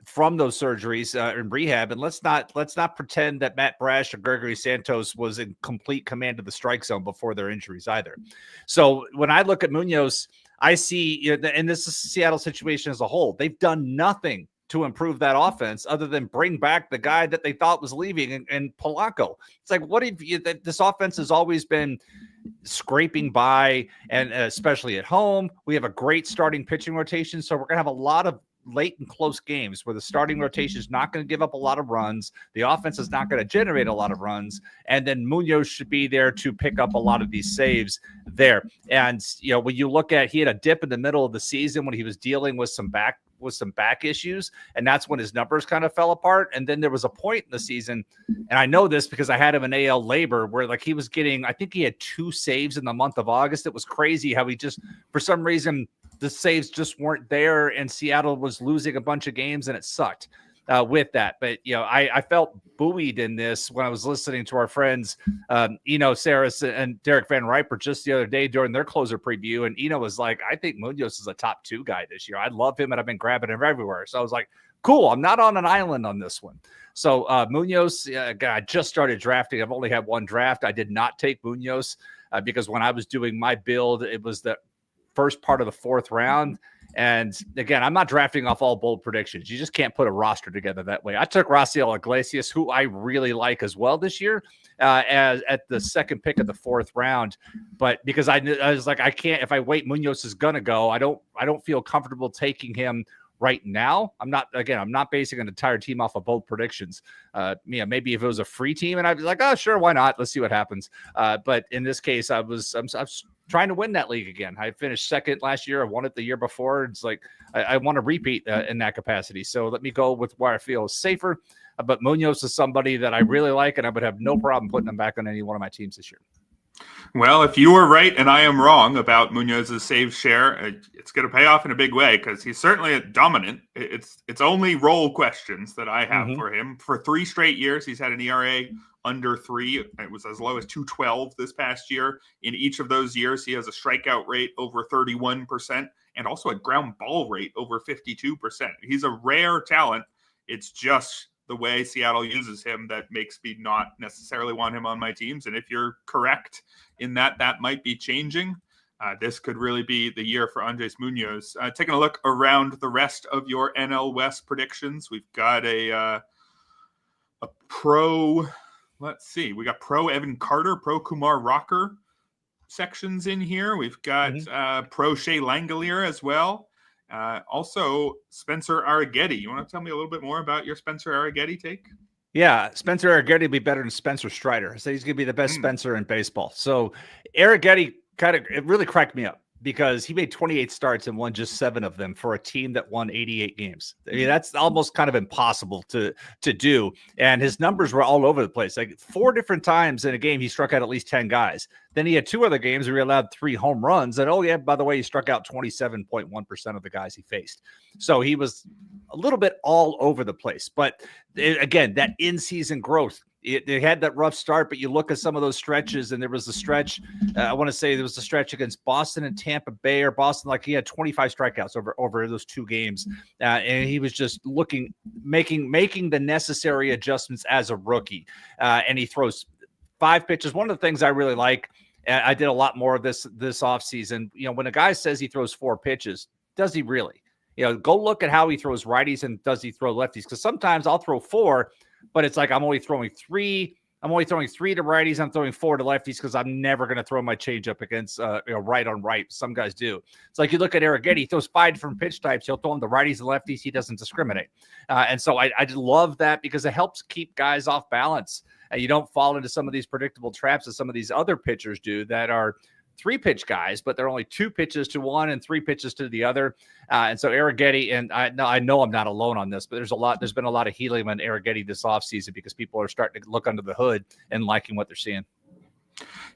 from those surgeries in rehab. And let's not pretend that Matt Brash or Gregory Santos was in complete command of the strike zone before their injuries either. So when I look at Munoz, I see, and this is the Seattle situation as a whole, they've done nothing to improve that offense other than bring back the guy that they thought was leaving and Polanco. It's like, what if this offense has always been scraping by, and especially at home, we have a great starting pitching rotation. So we're going to have a lot of late and close games where the starting rotation is not going to give up a lot of runs. The offense is not going to generate a lot of runs. And then Munoz should be there to pick up a lot of these saves there. And, when you look at, he had a dip in the middle of the season when he was dealing with some back issues. And that's when his numbers kind of fell apart. And then there was a point in the season, and I know this because I had him in AL labor, where he was getting, I think he had 2 saves in the month of August. It was crazy how he just, for some reason, the saves just weren't there, and Seattle was losing a bunch of games, and it sucked with that. But, I felt buoyed in this when I was listening to our friends, Eno Saris and Derek Van Riper just the other day during their closer preview. And Eno was like, I think Munoz is a top 2 guy this year. I love him, and I've been grabbing him everywhere. So I was like, cool, I'm not on an island on this one. So Munoz, I just started drafting. I've only had 1 draft. I did not take Munoz because when I was doing my build, it was the first part of the 4th round. And again, I'm not drafting off all bold predictions. You just can't put a roster together that way. I took Raciel Iglesias, who I really like as well this year, as at the 2nd pick of the 4th round. But because I was like, I can't, if I wait, Munoz is going to go. I don't feel comfortable taking him right now. I'm not basing an entire team off of bold predictions. Maybe if it was a free team and I'd be like, oh, sure, why not? Let's see what happens. But in this case, I'm trying to win that league again. I finished 2nd last year. I won it the year before. It's like I want to repeat in that capacity. So let me go with where I feel is safer. But Munoz is somebody that I really like, and I would have no problem putting him back on any one of my teams this year. Well, if you were right and I am wrong about Munoz's save share, it's going to pay off in a big way because he's certainly dominant. It's only role questions that I have for him. For 3 straight years, he's had an ERA under 3. It was as low as 2.12 this past year. In each of those years, he has a strikeout rate over 31% and also a ground ball rate over 52%. He's a rare talent. It's just the way Seattle uses him that makes me not necessarily want him on my teams. And if you're correct in that might be changing, this could really be the year for Andres Munoz. Taking a look around the rest of your NL West predictions, we've got a pro, let's see, we got pro Evan Carter, pro Kumar Rocker sections in here. We've got pro Shea Langolier as well. Also, Spencer Arrighetti. You want to tell me a little bit more about your Spencer Arrighetti take? Yeah, Spencer Arrighetti will be better than Spencer Strider. So he's going to be the best Spencer in baseball. So Arrighetti it really cracked me up because he made 28 starts and won just 7 of them for a team that won 88 games. I mean, that's almost kind of impossible to do. And his numbers were all over the place. Like 4 different times in a game, he struck out at least 10 guys. Then he had 2 other games where he allowed 3 home runs. And, oh, yeah, by the way, he struck out 27.1% of the guys he faced. So he was a little bit all over the place. But again, that in-season growth, they had that rough start, but you look at some of those stretches, and there was a stretch. I want to say there was a stretch against Boston and Tampa Bay, or Boston, like he had 25 strikeouts over those 2 games, and he was just making the necessary adjustments as a rookie. And he throws 5 pitches. One of the things I really like, and I did a lot more of this offseason. You know, when a guy says he throws 4 pitches, does he really? You know, go look at how he throws righties and does he throw lefties? Because sometimes I'll throw 4, but it's like I'm only throwing 3. I'm only throwing 3 to righties. I'm throwing 4 to lefties because I'm never going to throw my changeup against right on right. Some guys do. It's like you look at Arrighetti, he throws 5 different pitch types. He'll throw them the righties and lefties. He doesn't discriminate. And so I love that because it helps keep guys off balance. And you don't fall into some of these predictable traps that some of these other pitchers do that are 3-pitch guys, but they're only 2 pitches to one and 3 pitches to the other. And so Arrighetti, and I know I'm not alone on this, but there's been a lot of helium on Arrighetti this offseason because people are starting to look under the hood and liking what they're seeing.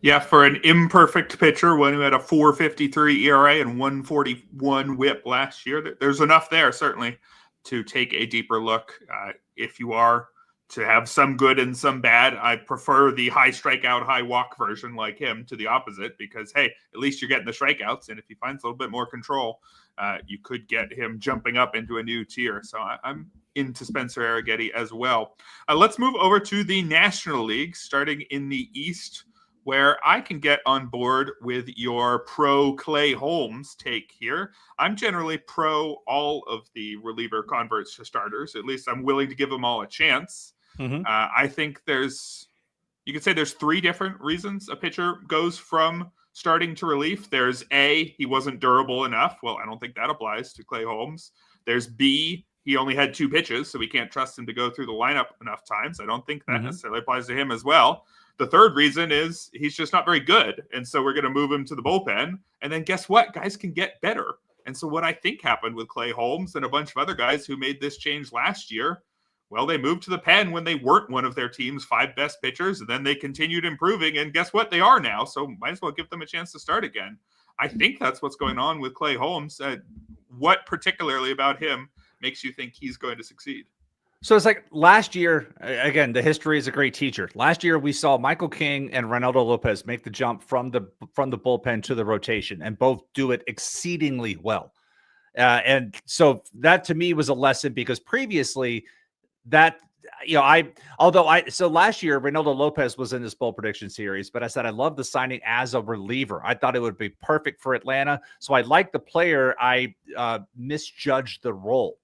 Yeah, for an imperfect pitcher, one who had a 4.53 ERA and 1.41 WHIP last year, there's enough there certainly to take a deeper look. If you are to have some good and some bad, I prefer the high strikeout, high walk version like him to the opposite because, hey, at least you're getting the strikeouts. And if he finds a little bit more control, you could get him jumping up into a new tier. So I'm into Spencer Arrighetti as well. Let's move over to the National League, starting in the East, where I can get on board with your pro Clay Holmes take here. I'm generally pro all of the reliever converts to starters. At least I'm willing to give them all a chance. Mm-hmm. I think you could say there's 3 different reasons a pitcher goes from starting to relief. There's A, he wasn't durable enough. Well, I don't think that applies to Clay Holmes. There's B, he only had 2 pitches, so we can't trust him to go through the lineup enough times. I don't think that necessarily applies to him as well. The third reason is he's just not very good, and so we're going to move him to the bullpen. And then guess what? Guys can get better. And so what I think happened with Clay Holmes and a bunch of other guys who made this change last year, well, they moved to the pen when they weren't one of their team's 5 best pitchers, and then they continued improving, and guess what? They are now, so might as well give them a chance to start again. I think that's what's going on with Clay Holmes. What particularly about him makes you think he's going to succeed? So it's like last year, again, the history is a great teacher. Last year, we saw Michael King and Reynaldo Lopez make the jump from the bullpen to the rotation, and both do it exceedingly well. And so that to me was a lesson because previously that, so last year, Reynaldo Lopez was in this bold prediction series, but I said, I love the signing as a reliever. I thought it would be perfect for Atlanta. So I liked the player. I misjudged the role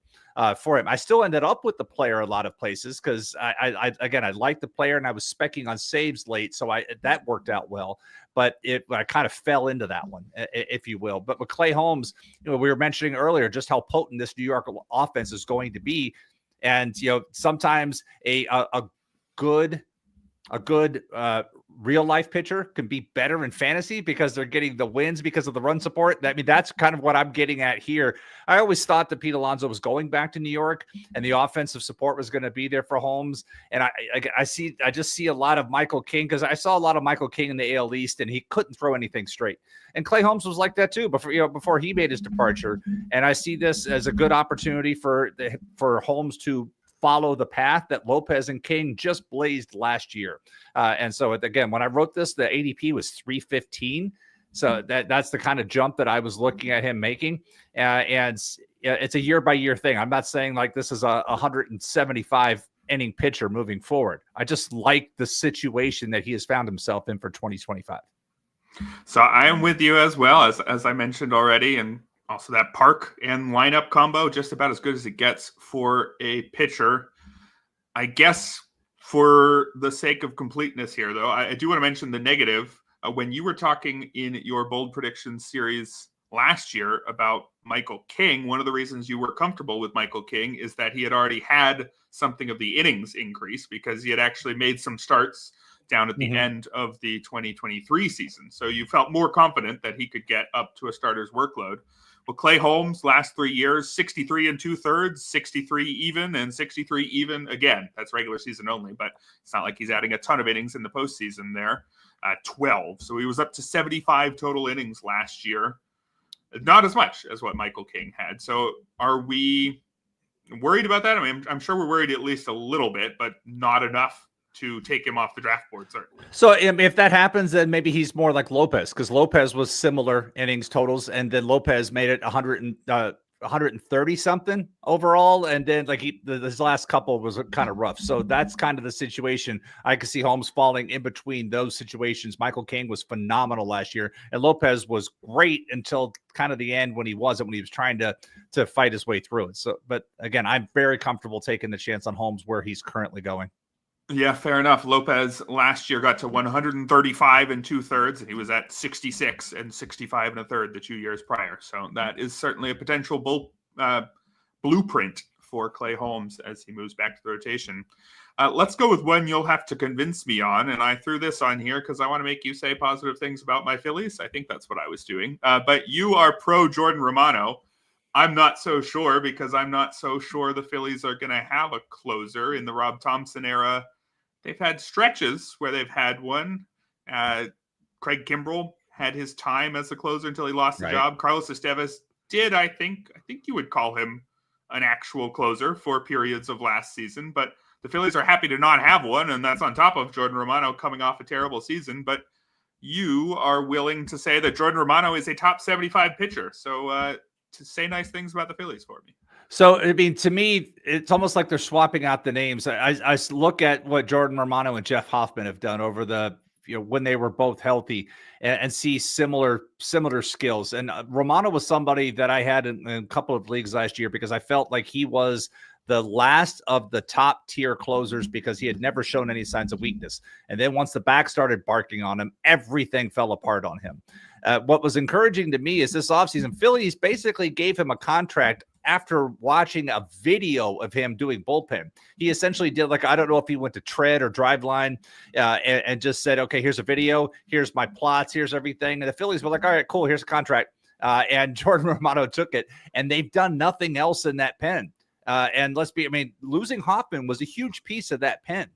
for him. I still ended up with the player a lot of places because I liked the player and I was specking on saves late. So that worked out well, but I kind of fell into that one, if you will. But with Clay Holmes, we were mentioning earlier just how potent this New York offense is going to be. And, sometimes a good real life pitcher can be better in fantasy because they're getting the wins because of the run support. I mean, that's kind of what I'm getting at here. I always thought that Pete Alonso was going back to New York and the offensive support was going to be there for Holmes. And I just see a lot of Michael King because I saw a lot of Michael King in the AL East and he couldn't throw anything straight. And Clay Holmes was like that too before he made his departure. And I see this as a good opportunity for Holmes to follow the path that Lopez and King just blazed last year. And so again, when I wrote this, the ADP was 315. So that's the kind of jump that I was looking at him making. And it's a year by year thing. I'm not saying like this is a 175 inning pitcher moving forward. I just like the situation that he has found himself in for 2025. So I am with you as well, as I mentioned already, and also that park and lineup combo, just about as good as it gets for a pitcher. I guess for the sake of completeness here, though, I do want to mention the negative. When you were talking in your bold prediction series last year about Michael King. One of the reasons you were comfortable with Michael King is that he had already had something of the innings increase because he had actually made some starts down at the end of the 2023 season. So you felt more confident that he could get up to a starter's workload. Well, Clay Holmes, last 3 years, 63 2/3, 63 even, and 63 even again. That's regular season only, but it's not like he's adding a ton of innings in the postseason there. 12. So he was up to 75 total innings last year. Not as much as what Michael King had. So are we worried about that? I mean, I'm sure we're worried at least a little bit, but not enough to take him off the draft board, certainly. So if that happens, then maybe he's more like Lopez, because Lopez was similar innings totals, and then Lopez made it 130 something overall, and then like his last couple was kind of rough. So that's kind of the situation. I could see Holmes falling in between those situations. Michael King was phenomenal last year, and Lopez was great until kind of the end when he wasn't, when he was trying to fight his way through it. So, but again, I'm very comfortable taking the chance on Holmes where he's currently going. Yeah, fair enough. Lopez last year got to 135 2/3, and he was at 66 and 65 1/3 the 2 years prior. So that is certainly a potential blueprint for Clay Holmes as he moves back to the rotation. Let's go with one you'll have to convince me on, and I threw this on here because I want to make you say positive things about my Phillies. I think that's what I was doing. But you are pro Jordan Romano. I'm not so sure, because I'm not so sure the Phillies are going to have a closer in the Rob Thompson era. They've had stretches where they've had one. Craig Kimbrell had his time as a closer until he lost the job. Carlos Estevez did, I think you would call him an actual closer for periods of last season. But the Phillies are happy to not have one, and that's on top of Jordan Romano coming off a terrible season. But you are willing to say that Jordan Romano is a top 75 pitcher. So to say nice things about the Phillies for me. So, I mean, to me, it's almost like they're swapping out the names. I look at what Jordan Romano and Jeff Hoffman have done over the, when they were both healthy, and see similar skills. And Romano was somebody that I had in a couple of leagues last year because I felt like he was the last of the top tier closers because he had never shown any signs of weakness. And then once the back started barking on him, everything fell apart on him. What was encouraging to me is this offseason, Phillies basically gave him a contract after watching a video of him doing bullpen. He essentially did, like, I don't know if he went to Tread or Driveline and just said, okay, here's a video, here's my plots, here's everything. And the Phillies were like, all right, cool, here's a contract. And Jordan Romano took it, and they've done nothing else in that pen. And losing Hoffman was a huge piece of that pen.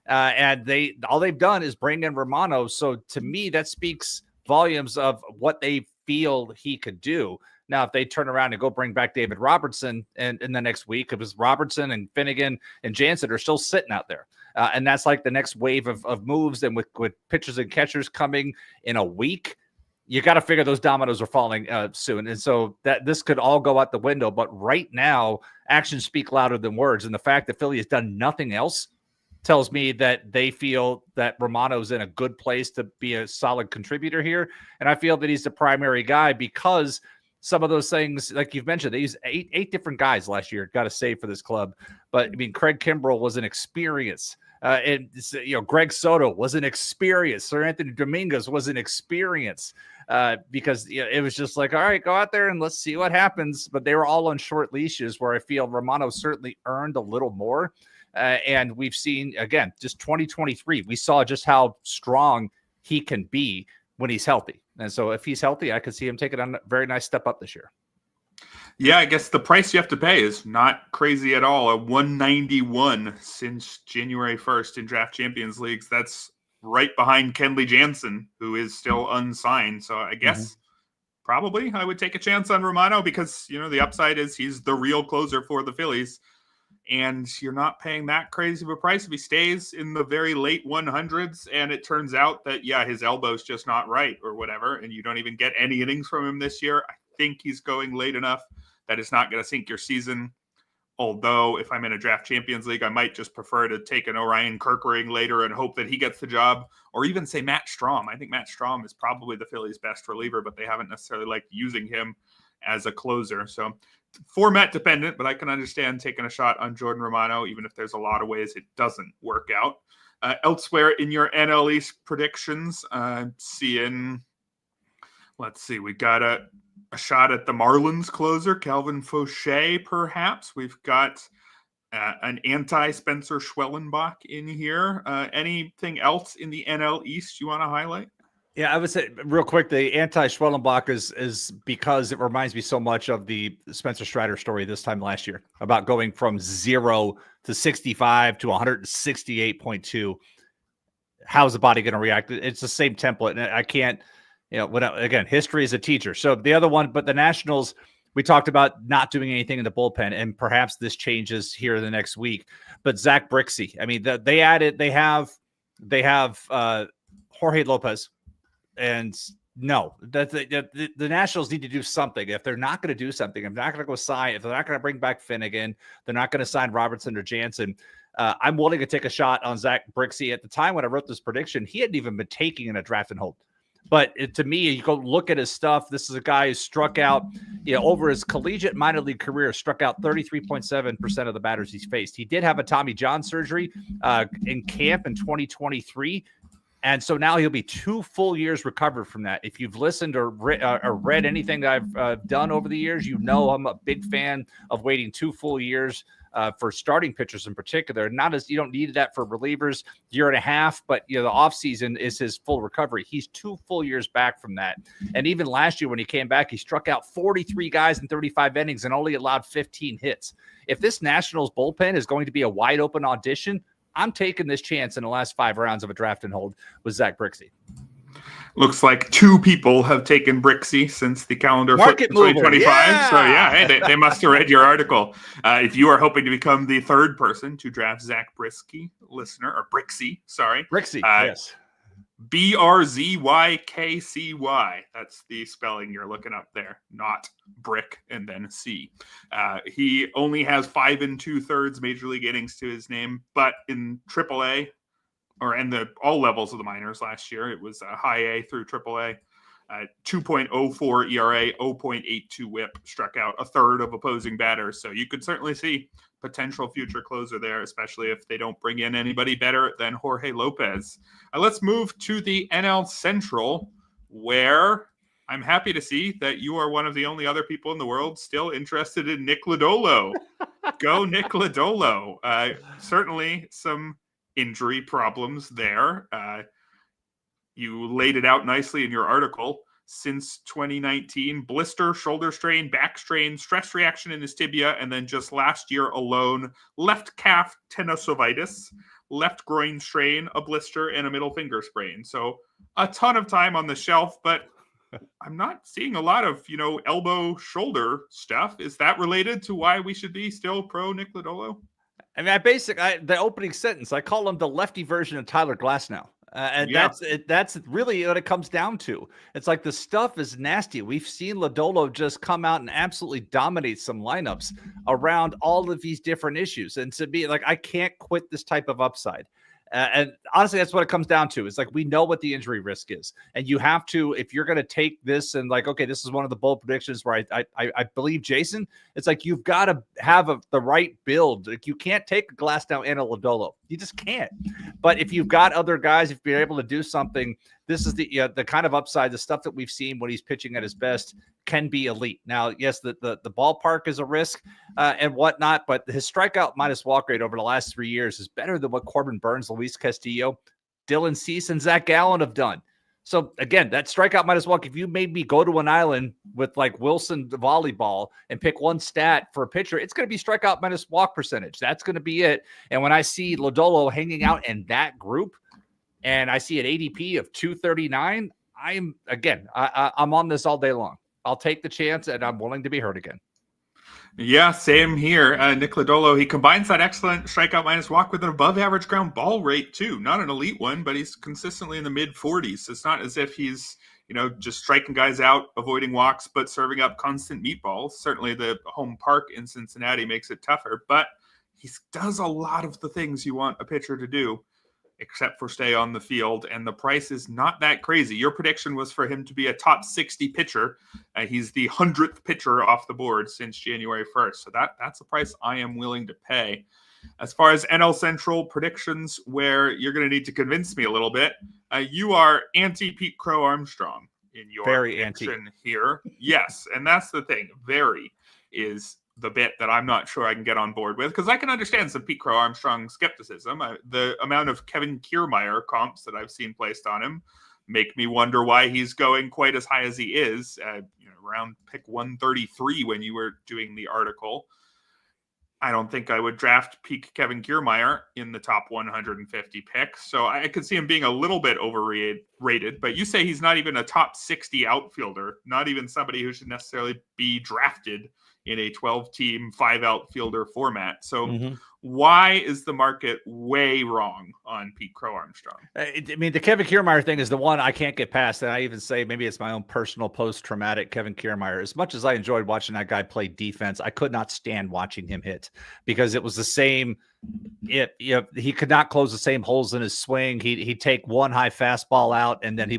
And all they've done is bring in Romano. So to me, that speaks volumes of what they feel he could do. Now, if they turn around and go bring back David Robertson in the next week, it was Robertson and Finnegan and Jansen are still sitting out there. And that's like the next wave of moves. And with pitchers and catchers coming in a week, you got to figure those dominoes are falling soon. And so that this could all go out the window. But right now, actions speak louder than words. And the fact that Philly has done nothing else tells me that they feel that Romano's in a good place to be a solid contributor here. And I feel that he's the primary guy because some of those things, like you've mentioned, they used eight different guys last year, got to say, for this club. But I mean, Craig Kimbrell was an experience. And Greg Soto was an experience. Sir Anthony Dominguez was an experience because it was just like, all right, go out there and let's see what happens. But they were all on short leashes, where I feel Romano certainly earned a little more. And we've seen, again, just 2023, we saw just how strong he can be when he's healthy. And so if he's healthy, I could see him taking a very nice step up this year. Yeah, I guess the price you have to pay is not crazy at all. A 191 since January 1st in Draft Champions Leagues. That's right behind Kenley Jansen, who is still unsigned. So I guess probably I would take a chance on Romano because, the upside is he's the real closer for the Phillies. And you're not paying that crazy of a price if he stays in the very late 100s and it turns out that, his elbow's just not right or whatever, and you don't even get any innings from him this year. I think he's going late enough that it's not going to sink your season. Although if I'm in a Draft Champions League, I might just prefer to take an Orion Kerkering later and hope that he gets the job, or even say Matt Strahm. I think Matt Strahm is probably the Phillies' best reliever, but they haven't necessarily liked using him as a closer. So format dependent, but I can understand taking a shot on Jordan Romano, even if there's a lot of ways it doesn't work out. Elsewhere in your NL East predictions, let's see, we got a a shot at the Marlins closer, Calvin Fauché, perhaps. We've got an anti-Spencer Schwellenbach in here. Anything else in the NL East you want to highlight? Yeah, I would say real quick, the anti-Schwellenbach is because it reminds me so much of the Spencer Strider story this time last year about going from 0 to 65 to 168.2. How's the body going to react? It's the same template, and I can't, again, history is a teacher. So the other one, but the Nationals, we talked about not doing anything in the bullpen, and perhaps this changes here the next week. But Zach Brixey, I mean, they have Jorge Lopez. And no, the Nationals need to do something. If they're not going to do something, if they're not going to go sign, if they're not going to bring back Finnegan, they're not going to sign Robertson or Jansen. I'm willing to take a shot on Zach Brixey. At the time when I wrote this prediction, he hadn't even been taking in a draft and hold. But to me, you go look at his stuff. This is a guy who struck out, over his collegiate minor league career, struck out 33.7% of the batters he's faced. He did have a Tommy John surgery in camp in 2023. And so now he'll be 2 full years recovered from that. If you've listened or read anything that I've done over the years, I'm a big fan of waiting 2 full years for starting pitchers in particular. You don't need that for relievers, 1.5 years, but the offseason is his full recovery. He's 2 full years back from that. And even last year when he came back, he struck out 43 guys in 35 innings and only allowed 15 hits. If this Nationals bullpen is going to be a wide open audition, I'm taking this chance in the last 5 rounds of a draft and hold with Zach Brixey. Looks like 2 people have taken Brixey since the calendar Market flip to 2025. Yeah. So hey, they must have read your article. If you are hoping to become the 3rd person to draft Zach Brixey, Brixey, yes. BRZYKCY. That's the spelling you're looking up there, not brick and then C. He only has 5 2/3 major league innings to his name, but in AAA or in all levels of the minors last year, it was high A through AAA. 2.04 ERA, 0.82 WHIP, struck out 1/3 of opposing batters. So you could certainly see potential future closer there, especially if they don't bring in anybody better than Jorge Lopez. Let's move to the NL Central, where I'm happy to see that you are one of the only other people in the world still interested in Nick Lodolo. Go Nick Lodolo. Certainly some injury problems there. You laid it out nicely in your article. Since 2019, blister, shoulder strain, back strain, stress reaction in his tibia, and then just last year alone, left calf tenosynovitis, left groin strain, a blister, and a middle finger sprain. So a ton of time on the shelf, but I'm not seeing a lot of, elbow, shoulder stuff. Is that related to why we should be still pro Nick Lodolo? I mean, the opening sentence, I call him the lefty version of Tyler Glasnow. That's really what it comes down to. It's like the stuff is nasty. We've seen Lodolo just come out and absolutely dominate some lineups around all of these different issues. And to be like, I can't quit this type of upside. And honestly, that's what it comes down to. It's like, we know what the injury risk is. And you have to, if you're going to take this and like, okay, this is one of the bold predictions where I believe Jason, it's like, you've got to have the right build. Like, you can't take a Glasnow and a Lodolo. You just can't. But if you've got other guys, if you're able to do something, this is the kind of upside, the stuff that we've seen when he's pitching at his best can be elite. Now, yes, the ballpark is a risk and whatnot, but his strikeout minus walk rate over the last 3 years is better than what Corbin Burns, Luis Castillo, Dylan Cease, and Zach Gallen have done. So again, that strikeout minus walk, if you made me go to an island with like Wilson volleyball and pick one stat for a pitcher, it's going to be strikeout minus walk percentage. That's going to be it. And when I see Lodolo hanging out in that group and I see an ADP of 239, I'm on this all day long. I'll take the chance, and I'm willing to be hurt again. Yeah, same here. Nick Lodolo, he combines that excellent strikeout minus walk with an above-average ground ball rate, too. Not an elite one, but he's consistently in the mid-40s. It's not as if he's, just striking guys out, avoiding walks, but serving up constant meatballs. Certainly the home park in Cincinnati makes it tougher, but he does a lot of the things you want a pitcher to do, except for stay on the field, and the price is not that crazy. Your prediction was for him to be a top 60 pitcher. He's the 100th pitcher off the board since January 1st. So that's the price I am willing to pay. As far as NL Central predictions, where you're going to need to convince me a little bit, you are anti-Pete Crow Armstrong. in your very prediction here. Yes, and that's the thing. Very is the bit that I'm not sure I can get on board with, because I can understand some Pete Crow Armstrong skepticism. The amount of Kevin Kiermaier comps that I've seen placed on him make me wonder why he's going quite as high as he is. Around pick 133 when you were doing the article. I don't think I would draft peak Kevin Kiermaier in the top 150 picks. So I could see him being a little bit overrated. But you say he's not even a top 60 outfielder, not even somebody who should necessarily be drafted in a 12-team, 5 outfielder format. So why is the market way wrong on Pete Crow Armstrong? I mean, the Kevin Kiermaier thing is the one I can't get past. And I even say maybe it's my own personal post-traumatic Kevin Kiermaier. As much as I enjoyed watching that guy play defense, I could not stand watching him hit, because it was the same. He could not close the same holes in his swing. He'd take one high fastball out, and then he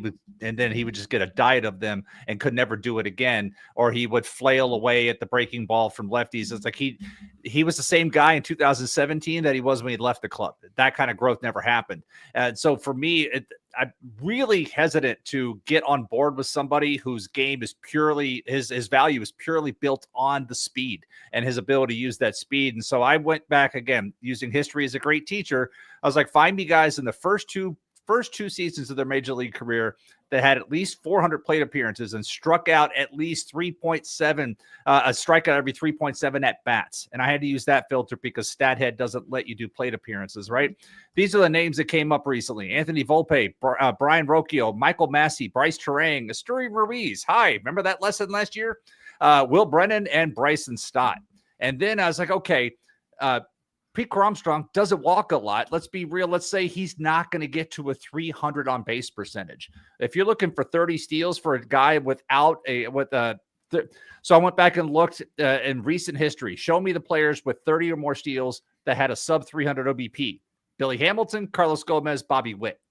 would just get a diet of them and could never do it again. Or he would flail away at the breaking ball from lefties. It's like he was the same guy in 2017 that he was when he left the club. That kind of growth never happened. And so for me, I'm really hesitant to get on board with somebody whose game is purely his value is purely built on the speed and his ability to use that speed. And so I went back again, using history as a great teacher. I was like, find me guys in the first two seasons of their major league career that had at least 400 plate appearances and struck out at least 3.7, a strikeout every 3.7 at bats. And I had to use that filter because StatHead doesn't let you do plate appearances, right? These are the names that came up recently: Anthony Volpe, Brian Rocchio, Michael Massey, Bryce Terang, Asturi Ruiz. Hi, remember that lesson last year? Will Brennan and Bryson Stott. And then I was like, okay, Pete Crow Armstrong doesn't walk a lot. Let's be real. Let's say he's not going to get to a 300 on base percentage. If you're looking for 30 steals for a guy so I went back and looked in recent history. Show me the players with 30 or more steals that had a sub 300 OBP. Billy Hamilton, Carlos Gomez, Bobby Witt.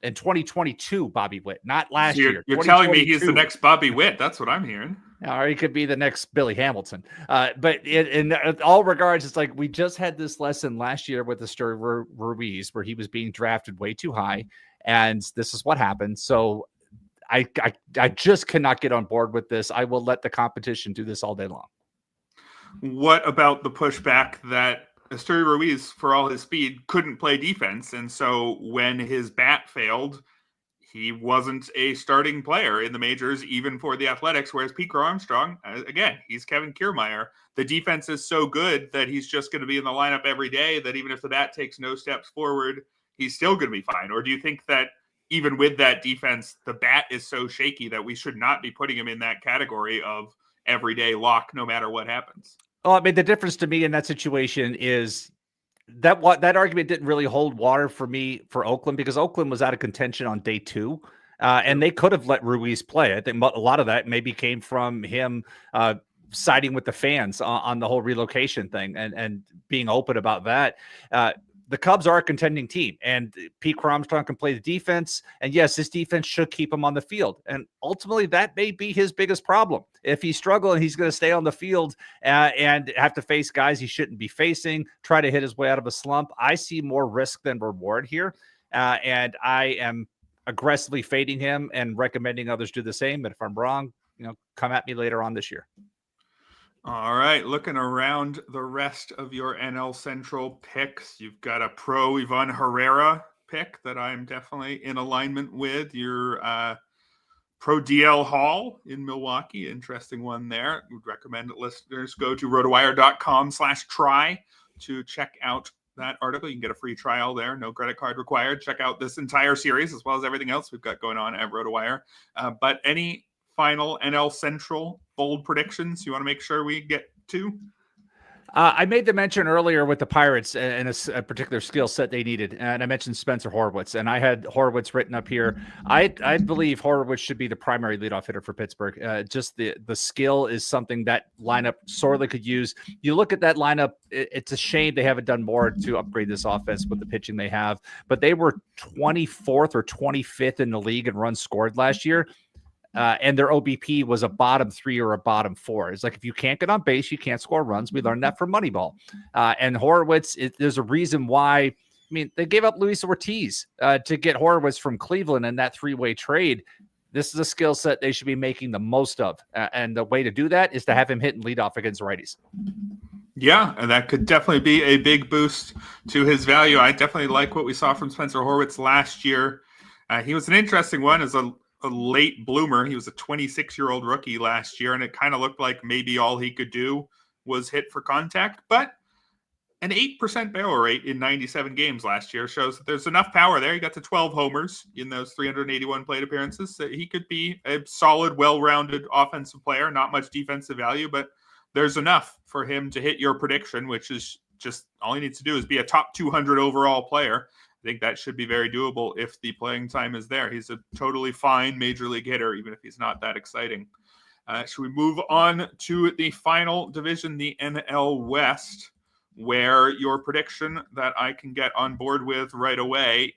In 2022, Bobby Witt, not last year. You're telling me he's the next Bobby Witt. That's what I'm hearing. Or he could be the next Billy Hamilton. But in all regards, it's like we just had this lesson last year with Asturi Ruiz where he was being drafted way too high. And this is what happened. So I just cannot get on board with this. I will let the competition do this all day long. What about the pushback that Asturi Ruiz, for all his speed, couldn't play defense? And so when his bat failed, he wasn't a starting player in the majors, even for the Athletics, whereas Pete Crow Armstrong, again, he's Kevin Kiermaier. The defense is so good that he's just going to be in the lineup every day, that even if the bat takes no steps forward, he's still going to be fine. Or do you think that even with that defense, the bat is so shaky that we should not be putting him in that category of everyday lock no matter what happens? Well, I mean, the difference to me in that situation is that argument didn't really hold water for me for Oakland, because Oakland was out of contention on day 2, and they could have let Ruiz play. I think a lot of that maybe came from him siding with the fans on the whole relocation thing and being open about that. The Cubs are a contending team, and Pete Crow Armstrong can play the defense. And yes, his defense should keep him on the field. And ultimately, that may be his biggest problem. If he's struggling, he's going to stay on the field and have to face guys he shouldn't be facing, try to hit his way out of a slump. I see more risk than reward here. And I am aggressively fading him and recommending others do the same. But if I'm wrong, come at me later on this year. All right, looking around the rest of your NL Central picks, you've got a pro Ivan Herrera pick that I'm definitely in alignment with. Your pro DL Hall in Milwaukee, interesting one there. Would recommend that listeners go to rotowire.com/try to check out that article. You can get a free trial there, no credit card required. Check out this entire series as well as everything else we've got going on at RotoWire. But any final NL Central bold predictions you want to make sure we get to? I made the mention earlier with the Pirates and a particular skill set they needed, and I mentioned Spencer Horwitz, and I had Horwitz written up here. I believe Horwitz should be the primary leadoff hitter for Pittsburgh. Just the skill is something that lineup sorely could use. You look at that lineup, it's a shame they haven't done more to upgrade this offense with the pitching they have, but they were 24th or 25th in the league in runs scored last year. And their OBP was a bottom 3 or a bottom 4. It's like, if you can't get on base, you can't score runs. We learned that from Moneyball. And Horwitz, there's a reason why. I mean, they gave up Luis Ortiz to get Horwitz from Cleveland in that 3-way trade. This is a skill set they should be making the most of. And the way to do that is to have him hit and lead off against righties. Yeah, and that could definitely be a big boost to his value. I definitely like what we saw from Spencer Horwitz last year. He was an interesting one as a late bloomer. He was a 26-year-old rookie last year, and it kind of looked like maybe all he could do was hit for contact. But an 8% barrel rate in 97 games last year shows that there's enough power there. He got to 12 homers in those 381 plate appearances. So he could be a solid, well-rounded offensive player, not much defensive value, but there's enough for him to hit your prediction, which is just all he needs to do is be a top 200 overall player. I think that should be very doable if the playing time is there. He's a totally fine major league hitter, even if he's not that exciting. Should we move on to the final division, the NL West, where your prediction that I can get on board with right away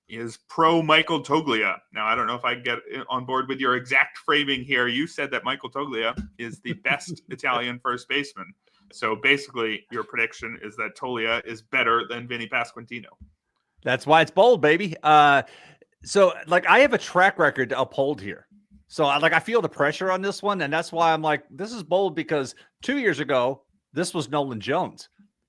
is pro Michael Toglia. Now, I don't know if I can get on board with your exact framing here. You said that Michael Toglia is the best Italian first baseman. So basically, your prediction is that Toglia is better than Vinny Pasquantino. That's why it's bold, baby. So I have a track record to uphold here. So I feel the pressure on this one. And that's why I'm like, this is bold because 2 years ago, this was Nolan Jones.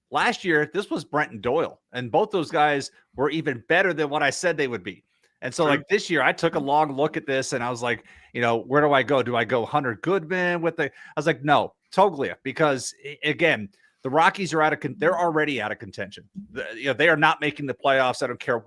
Last year, this was Brenton Doyle, and both those guys were even better than what I said they would be. And so, this year, I took a long look at this, and I was like, where do I go? Do I go Hunter Goodman with the? I was like, no, Toglia, because again, the Rockies are they're already out of contention. They are not making the playoffs. I don't care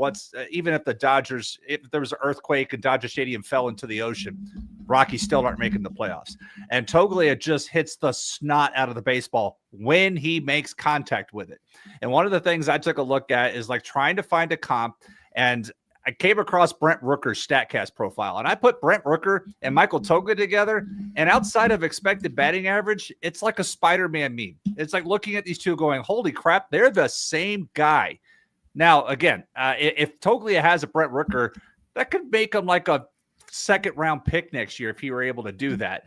even if the Dodgers, if there was an earthquake and Dodger Stadium fell into the ocean, Rockies still aren't making the playoffs. And Toglia just hits the snot out of the baseball when he makes contact with it. And one of the things I took a look at is trying to find a comp, and I came across Brent Rooker's StatCast profile, and I put Brent Rooker and Michael Toglia together, and outside of expected batting average, it's like a Spider-Man meme. It's like looking at these two going, holy crap, they're the same guy. Now, again, if Toglia has a Brent Rooker, that could make him like a second-round pick next year if he were able to do that,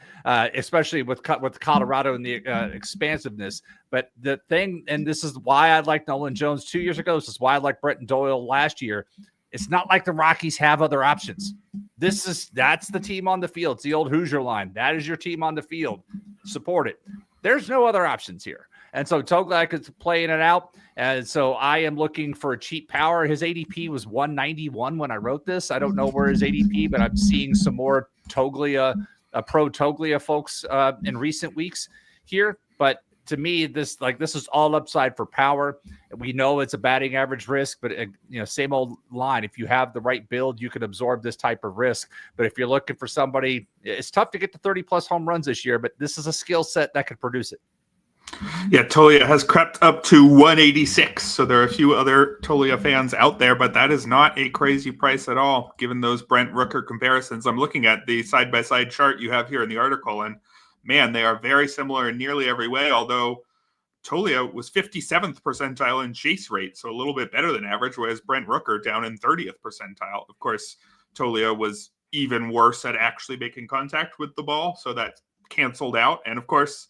especially with Colorado and the expansiveness. But the thing, and this is why I liked Nolan Jones 2 years ago, this is why I liked Brenton Doyle last year, it's not like the Rockies have other options. That's the team on the field. It's the old Hoosier line. That is your team on the field. Support it. There's no other options here. And so Toglia is playing it out. And so I am looking for a cheap power. His ADP was 191 when I wrote this. I don't know where his ADP, but I'm seeing some more Toglia, pro Toglia folks in recent weeks here. But to me, this is all upside for power. We know it's a batting average risk, but same old line. If you have the right build, you can absorb this type of risk. But if you're looking for somebody, it's tough to get to 30 plus home runs this year, but this is a skill set that could produce it. Yeah, Toglia has crept up to 186. So there are a few other Toglia fans out there, but that is not a crazy price at all, given those Brent Rooker comparisons. I'm looking at the side-by-side chart you have here in the article, and man, they are very similar in nearly every way, although Toglia was 57th percentile in chase rate, so a little bit better than average, whereas Brent Rooker down in 30th percentile. Of course, Toglia was even worse at actually making contact with the ball, so that canceled out. And of course,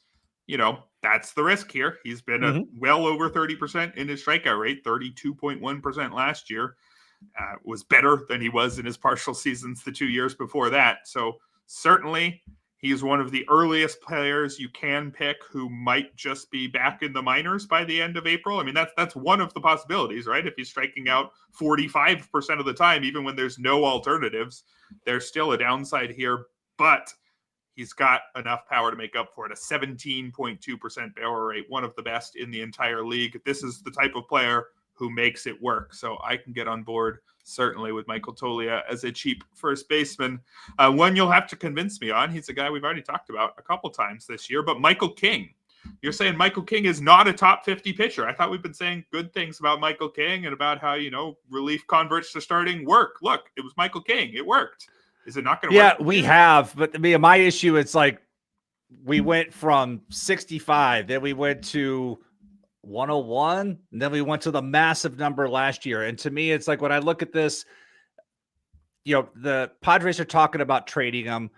that's the risk here. He's been well over 30% in his strikeout rate, 32.1% last year. Was better than he was in his partial seasons the 2 years before that. So certainly he's one of the earliest players you can pick who might just be back in the minors by the end of April. I mean, that's one of the possibilities, right? If he's striking out 45% of the time, even when there's no alternatives, there's still a downside here, but he's got enough power to make up for it. A 17.2% barrel rate, one of the best in the entire league. This is the type of player who makes it work. So I can get on board certainly with Michael Toglia as a cheap first baseman. One you'll have to convince me on. He's a guy we've already talked about a couple times this year, but Michael King. You're saying Michael King is not a top 50 pitcher. I thought we've been saying good things about Michael King and about how, relief converts to starting work. Look, it was Michael King. It worked. Is it not going to work? Yeah, we have. But my issue, it's like we went from 65, then we went to 101, and then we went to the massive number last year. And to me, it's like when I look at this, the Padres are talking about trading him.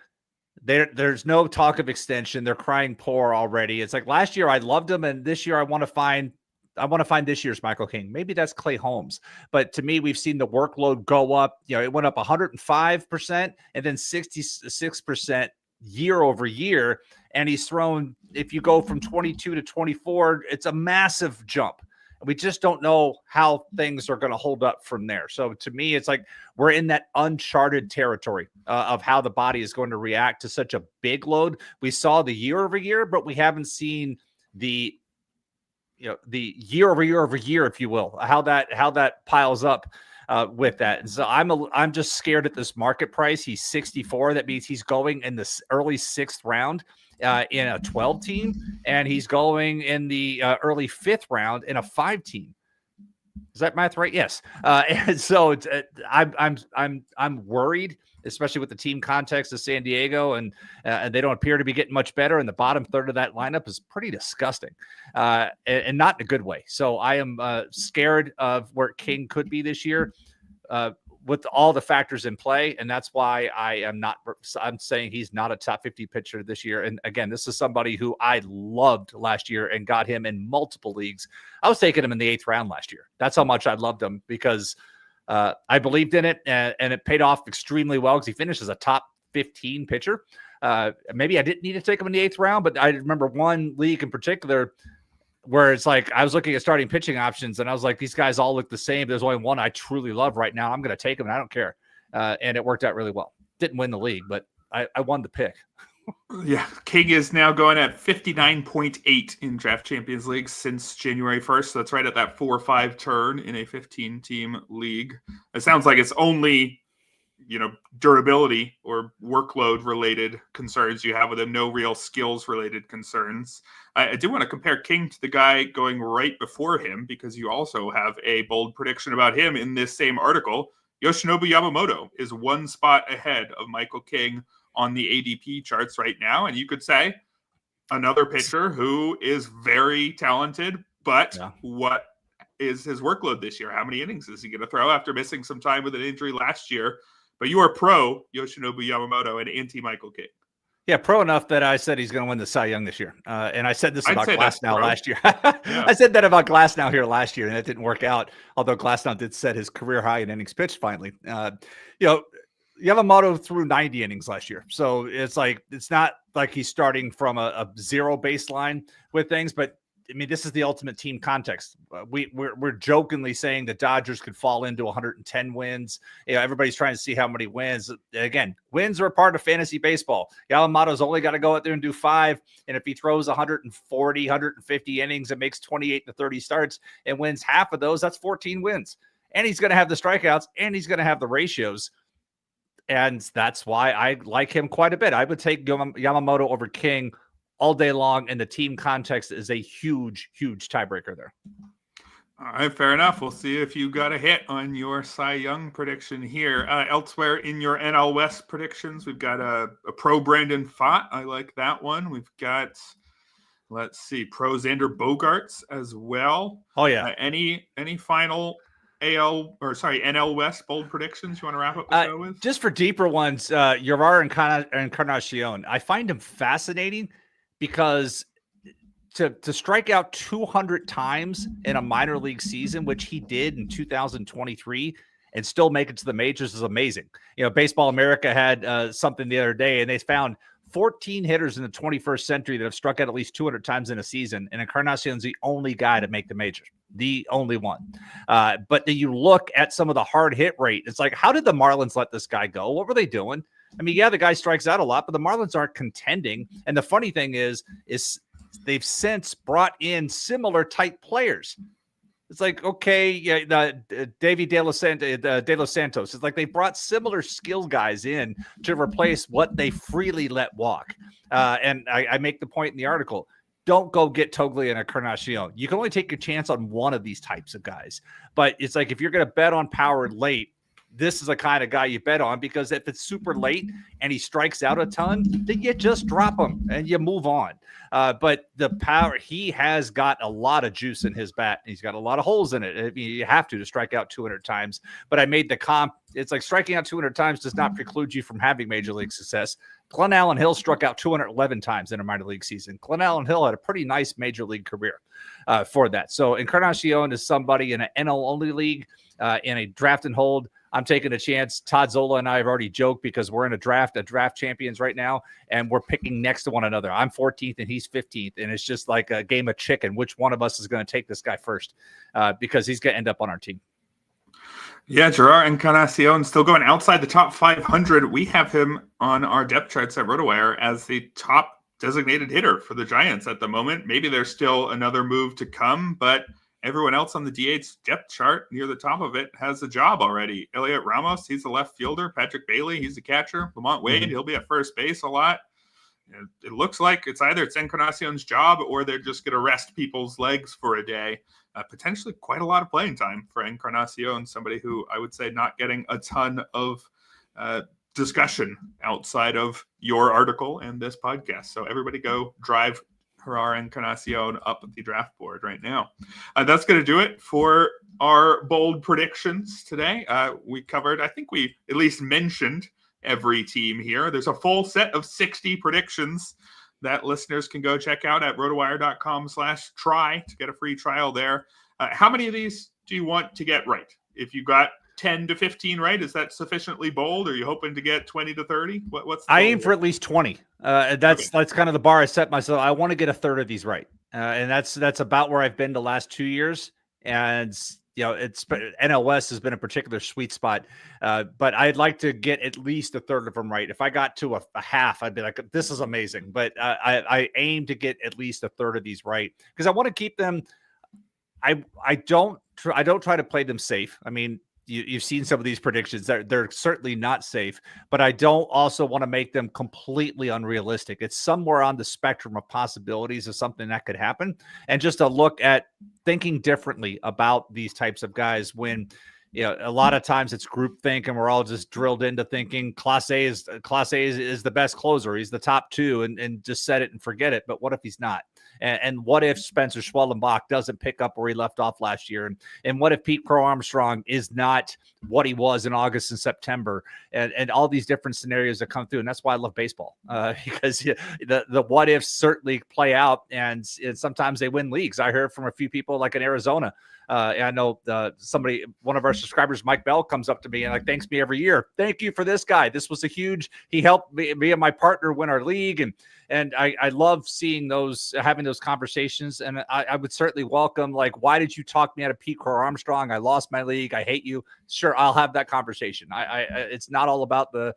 There's no talk of extension. They're crying poor already. It's like last year I loved him, and this year I want to find I want to find this year's Michael King. Maybe that's Clay Holmes. But to me, we've seen the workload go up. It went up 105% and then 66% year over year. And he's thrown, if you go from 22 to 24, it's a massive jump. We just don't know how things are going to hold up from there. So to me, it's like we're in that uncharted territory of how the body is going to react to such a big load. We saw the year over year, but we haven't seen the year over year, if you will, how that piles up with that. And so I'm just scared at this market price. He's 64. That means he's going in the early 6th round. In a 12 team, and he's going in the early 5th round in a 5 team. Is that math right? Yes. And so I'm worried, especially with the team context of San Diego, and they don't appear to be getting much better. And the bottom third of that lineup is pretty disgusting, and not in a good way. So I am scared of where King could be this year. With all the factors in play. And that's why I'm saying he's not a top 50 pitcher this year. And again, this is somebody who I loved last year and got him in multiple leagues. I was taking him in the 8th round last year. That's how much I loved him, because I believed in it, and it paid off extremely well because he finished as a top 15 pitcher. Maybe I didn't need to take him in the 8th round, but I remember one league in particular where it's like I was looking at starting pitching options, and I was like, these guys all look the same. There's only one I truly love right now. I'm going to take him, and I don't care. And it worked out really well. Didn't win the league, but I won the pick. Yeah, King is now going at 59.8 in Draft Champions League since January 1st. So that's right at that 4-5 turn in a 15-team league. It sounds like it's only durability or workload related concerns you have with him, no real skills related concerns. I do want to compare King to the guy going right before him, because you also have a bold prediction about him in this same article. Yoshinobu Yamamoto is 1 spot ahead of Michael King on the ADP charts right now. And you could say another pitcher who is very talented, but what is his workload this year? How many innings is he going to throw after missing some time with an injury last year? But you are pro Yoshinobu Yamamoto and anti Michael King. Yeah, pro enough that I said he's going to win the Cy Young this year. And I said this about Glasnow last year. Yeah. I said that about Glasnow here last year, and it didn't work out. Although Glasnow did set his career high in innings pitched finally. Yamamoto threw 90 innings last year. So it's not like he's starting from a zero baseline with things, but I mean, this is the ultimate team context. We're jokingly saying the Dodgers could fall into 110 wins. Everybody's trying to see how many wins. Again, wins are a part of fantasy baseball. Yamamoto's only got to go out there and do 5. And if he throws 140, 150 innings and makes 28 to 30 starts and wins half of those, that's 14 wins. And he's going to have the strikeouts, and he's going to have the ratios. And that's why I like him quite a bit. I would take Yamamoto over King all day long, and the team context is a huge, huge tiebreaker there. All right, fair enough. We'll see if you got a hit on your Cy Young prediction here. Elsewhere in your NL West predictions, we've got a pro Brandon Pfaadt. I like that one. We've got, let's see, pro Xander Bogaerts as well. Oh, yeah. Any final NL West bold predictions you want to wrap up the show with? Just for deeper ones, Yorar Encarnacion. I find him fascinating, because to strike out 200 times in a minor league season, which he did in 2023, and still make it to the majors is amazing. Baseball America had something the other day, and they found 14 hitters in the 21st century that have struck out at least 200 times in a season, and Encarnacion's the only guy to make the majors. The only one. But then you look at some of the hard hit rate. It's like, how did the Marlins let this guy go? What were they doing? I mean, yeah, the guy strikes out a lot, but the Marlins aren't contending. And the funny thing is they've since brought in similar type players. It's like, okay, Davey De Los Santos. It's like they brought similar skill guys in to replace what they freely let walk. And I make the point in the article, don't go get Toglia and Encarnacion. You can only take your chance on one of these types of guys. But it's like, if you're going to bet on power late, this is the kind of guy you bet on, because if it's super late and he strikes out a ton, then you just drop him and you move on. But the power, he has got a lot of juice in his bat. He's got a lot of holes in it. I mean, you have to strike out 200 times. But I made the comp. It's like striking out 200 times does not preclude you from having major league success. Glenn Allen Hill struck out 211 times in a minor league season. Glenn Allen Hill had a pretty nice major league career for that. So Encarnacion is somebody in an NL only league, in a draft and hold. I'm taking a chance. Todd Zola and I have already joked because we're in a draft champions right now, and we're picking next to one another. I'm 14th and he's 15th, and it's just like a game of chicken. Which one of us is going to take this guy first? Because he's going to end up on our team. Yeah, Gerard Encarnacion still going outside the top 500. We have him on our depth charts at RotoWire as the top designated hitter for the Giants at the moment. Maybe there's still another move to come, but everyone else on the DH depth chart near the top of it has a job already. Elliot Ramos, he's the left fielder. Patrick Bailey, he's the catcher. Lamont Wade, he'll be at first base a lot. It looks like it's Encarnacion's job, or they're just going to rest people's legs for a day. Potentially quite a lot of playing time for Encarnacion, somebody who I would say not getting a ton of discussion outside of your article and this podcast. So everybody go drive Gerard Encarnacion up the draft board right now. That's going to do it for our bold predictions today. We covered, I think we at least mentioned every team here. There's a full set of 60 predictions that listeners can go check out at rotowire.com/try to get a free trial there. How many of these do you want to get right? If you got 10 to 15 right, is that sufficiently bold? Are you hoping to get 20 to 30? What's the I aim for at least 20. That's kind of the bar I set myself. I want to get a third of these right. And that's about where I've been the last 2 years. And it's NLS has been a particular sweet spot, but I'd like to get at least a third of them right. If I got to a half, I'd be like, this is amazing. But I aim to get at least a third of these right, because I want to keep them. I don't try to play them safe. I mean, you've seen some of these predictions. They're certainly not safe, but I don't also want to make them completely unrealistic. It's somewhere on the spectrum of possibilities of something that could happen. And just a look at thinking differently about these types of guys when, a lot of times it's groupthink and we're all just drilled into thinking Class A is the best closer. He's the top two and just set it and forget it. But what if he's not? And what if Spencer Schwellenbach doesn't pick up where he left off last year? And what if Pete Crow Armstrong is not what he was in August and September? And all these different scenarios that come through. And that's why I love baseball, because the what ifs certainly play out. And sometimes they win leagues. I heard from a few people like in Arizona. And I know one of our subscribers, Mike Bell, comes up to me and thanks me every year. Thank you for this guy. This was he helped me and my partner win our league. And I love seeing having those conversations. And I would certainly welcome, why did you talk me out of Pete Crow Armstrong? I lost my league. I hate you. Sure, I'll have that conversation. It's not all about the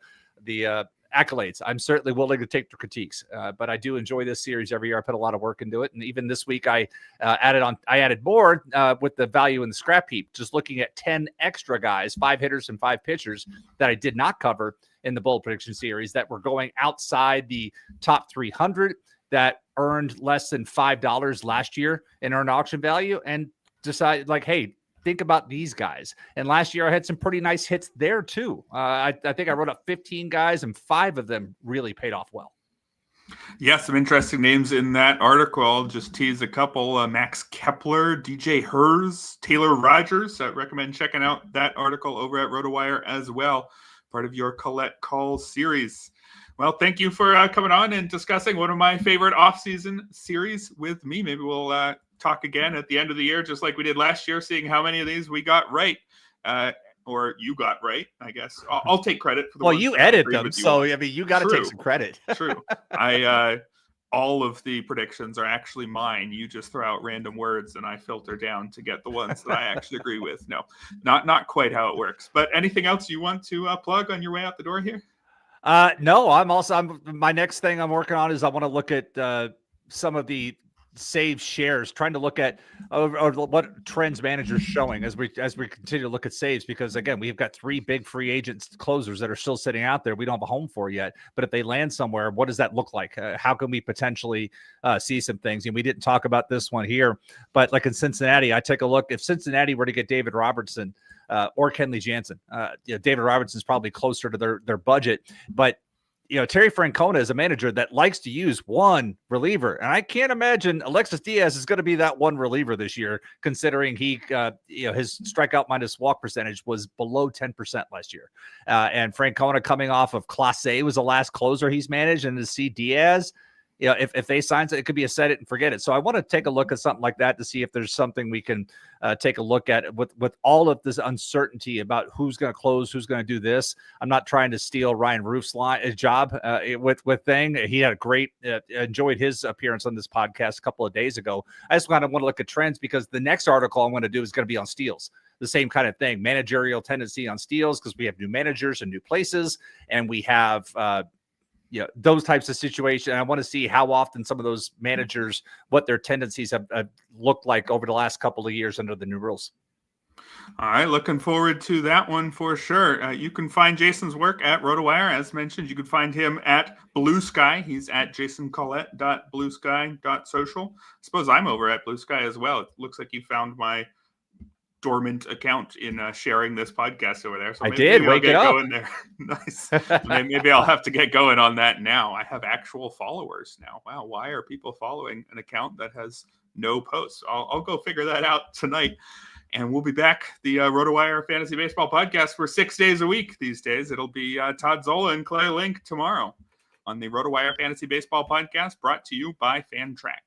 accolades. I'm certainly willing to take the critiques, but I do enjoy this series every year. I put a lot of work into it. And even this week, I added more with the value in the scrap heap, just looking at 10 extra guys, 5 hitters and 5 pitchers that I did not cover in the bold prediction series that were going outside the top 300 that earned less than $5 last year in earned auction value, and decided hey, think about these guys. And last year I had some pretty nice hits there too. I think I wrote up 15 guys and 5 of them really paid off well. Yeah, some interesting names in that article. I'll just tease a couple. Max Kepler, DJ Hers, Taylor Rogers. I recommend checking out that article over at RotoWire as well, part of your Collette Calls series. Well, thank you for coming on and discussing one of my favorite off-season series with me. Maybe we'll talk again at the end of the year, just like we did last year, seeing how many of these we got right, or you got right, I guess. I'll take credit for the ones you that I edit agree them, with you so on. I mean, you got to take some credit. True. All of the predictions are actually mine. You just throw out random words and I filter down to get the ones that I actually agree with. No, not quite how it works. But anything else you want to plug on your way out the door here? No, my next thing I'm working on is I want to look at some of the save shares, trying to look at or what trends managers showing as we continue to look at saves, because again, we've got 3 big free agents closers that are still sitting out there we don't have a home for yet. But if they land somewhere, what does that look like? How can we potentially see some things? And we didn't talk about this one here, but in Cincinnati, I take a look. If Cincinnati were to get David Robertson, or Kenley Jansen. David Robertson's probably closer to their budget, but Terry Francona is a manager that likes to use one reliever. And I can't imagine Alexis Diaz is going to be that one reliever this year, considering his strikeout minus walk percentage was below 10% last year. And Francona coming off of Clase was the last closer he's managed. And to see Diaz, if they sign it, it could be a set it and forget it. So I want to take a look at something like that to see if there's something we can take a look at with all of this uncertainty about who's going to close, who's going to do this. I'm not trying to steal Ryan Roof's job with Thing. He had a great, enjoyed his appearance on this podcast a couple of days ago. I just kind of want to look at trends because the next article I'm going to do is going to be on steals. The same kind of thing, managerial tendency on steals, because we have new managers and new places, and we have those types of situations. I want to see how often some of those managers, what their tendencies have looked like over the last couple of years under the new rules. All right, looking forward to that one for sure. You can find Jason's work at RotoWire. As mentioned, you can find him at Blue Sky. He's at jasoncollette.bluesky.social. I suppose I'm over at Blue Sky as well. It looks like you found my dormant account in sharing this podcast over there. So maybe I'll get going there. Nice. Maybe I'll have to get going on that now. I have actual followers now. Wow, why are people following an account that has no posts? I'll go figure that out tonight. And we'll be back, the RotoWire Fantasy Baseball Podcast, for 6 days a week these days. It'll be Todd Zola and Clay Link tomorrow on the RotoWire Fantasy Baseball Podcast, brought to you by Fantrax.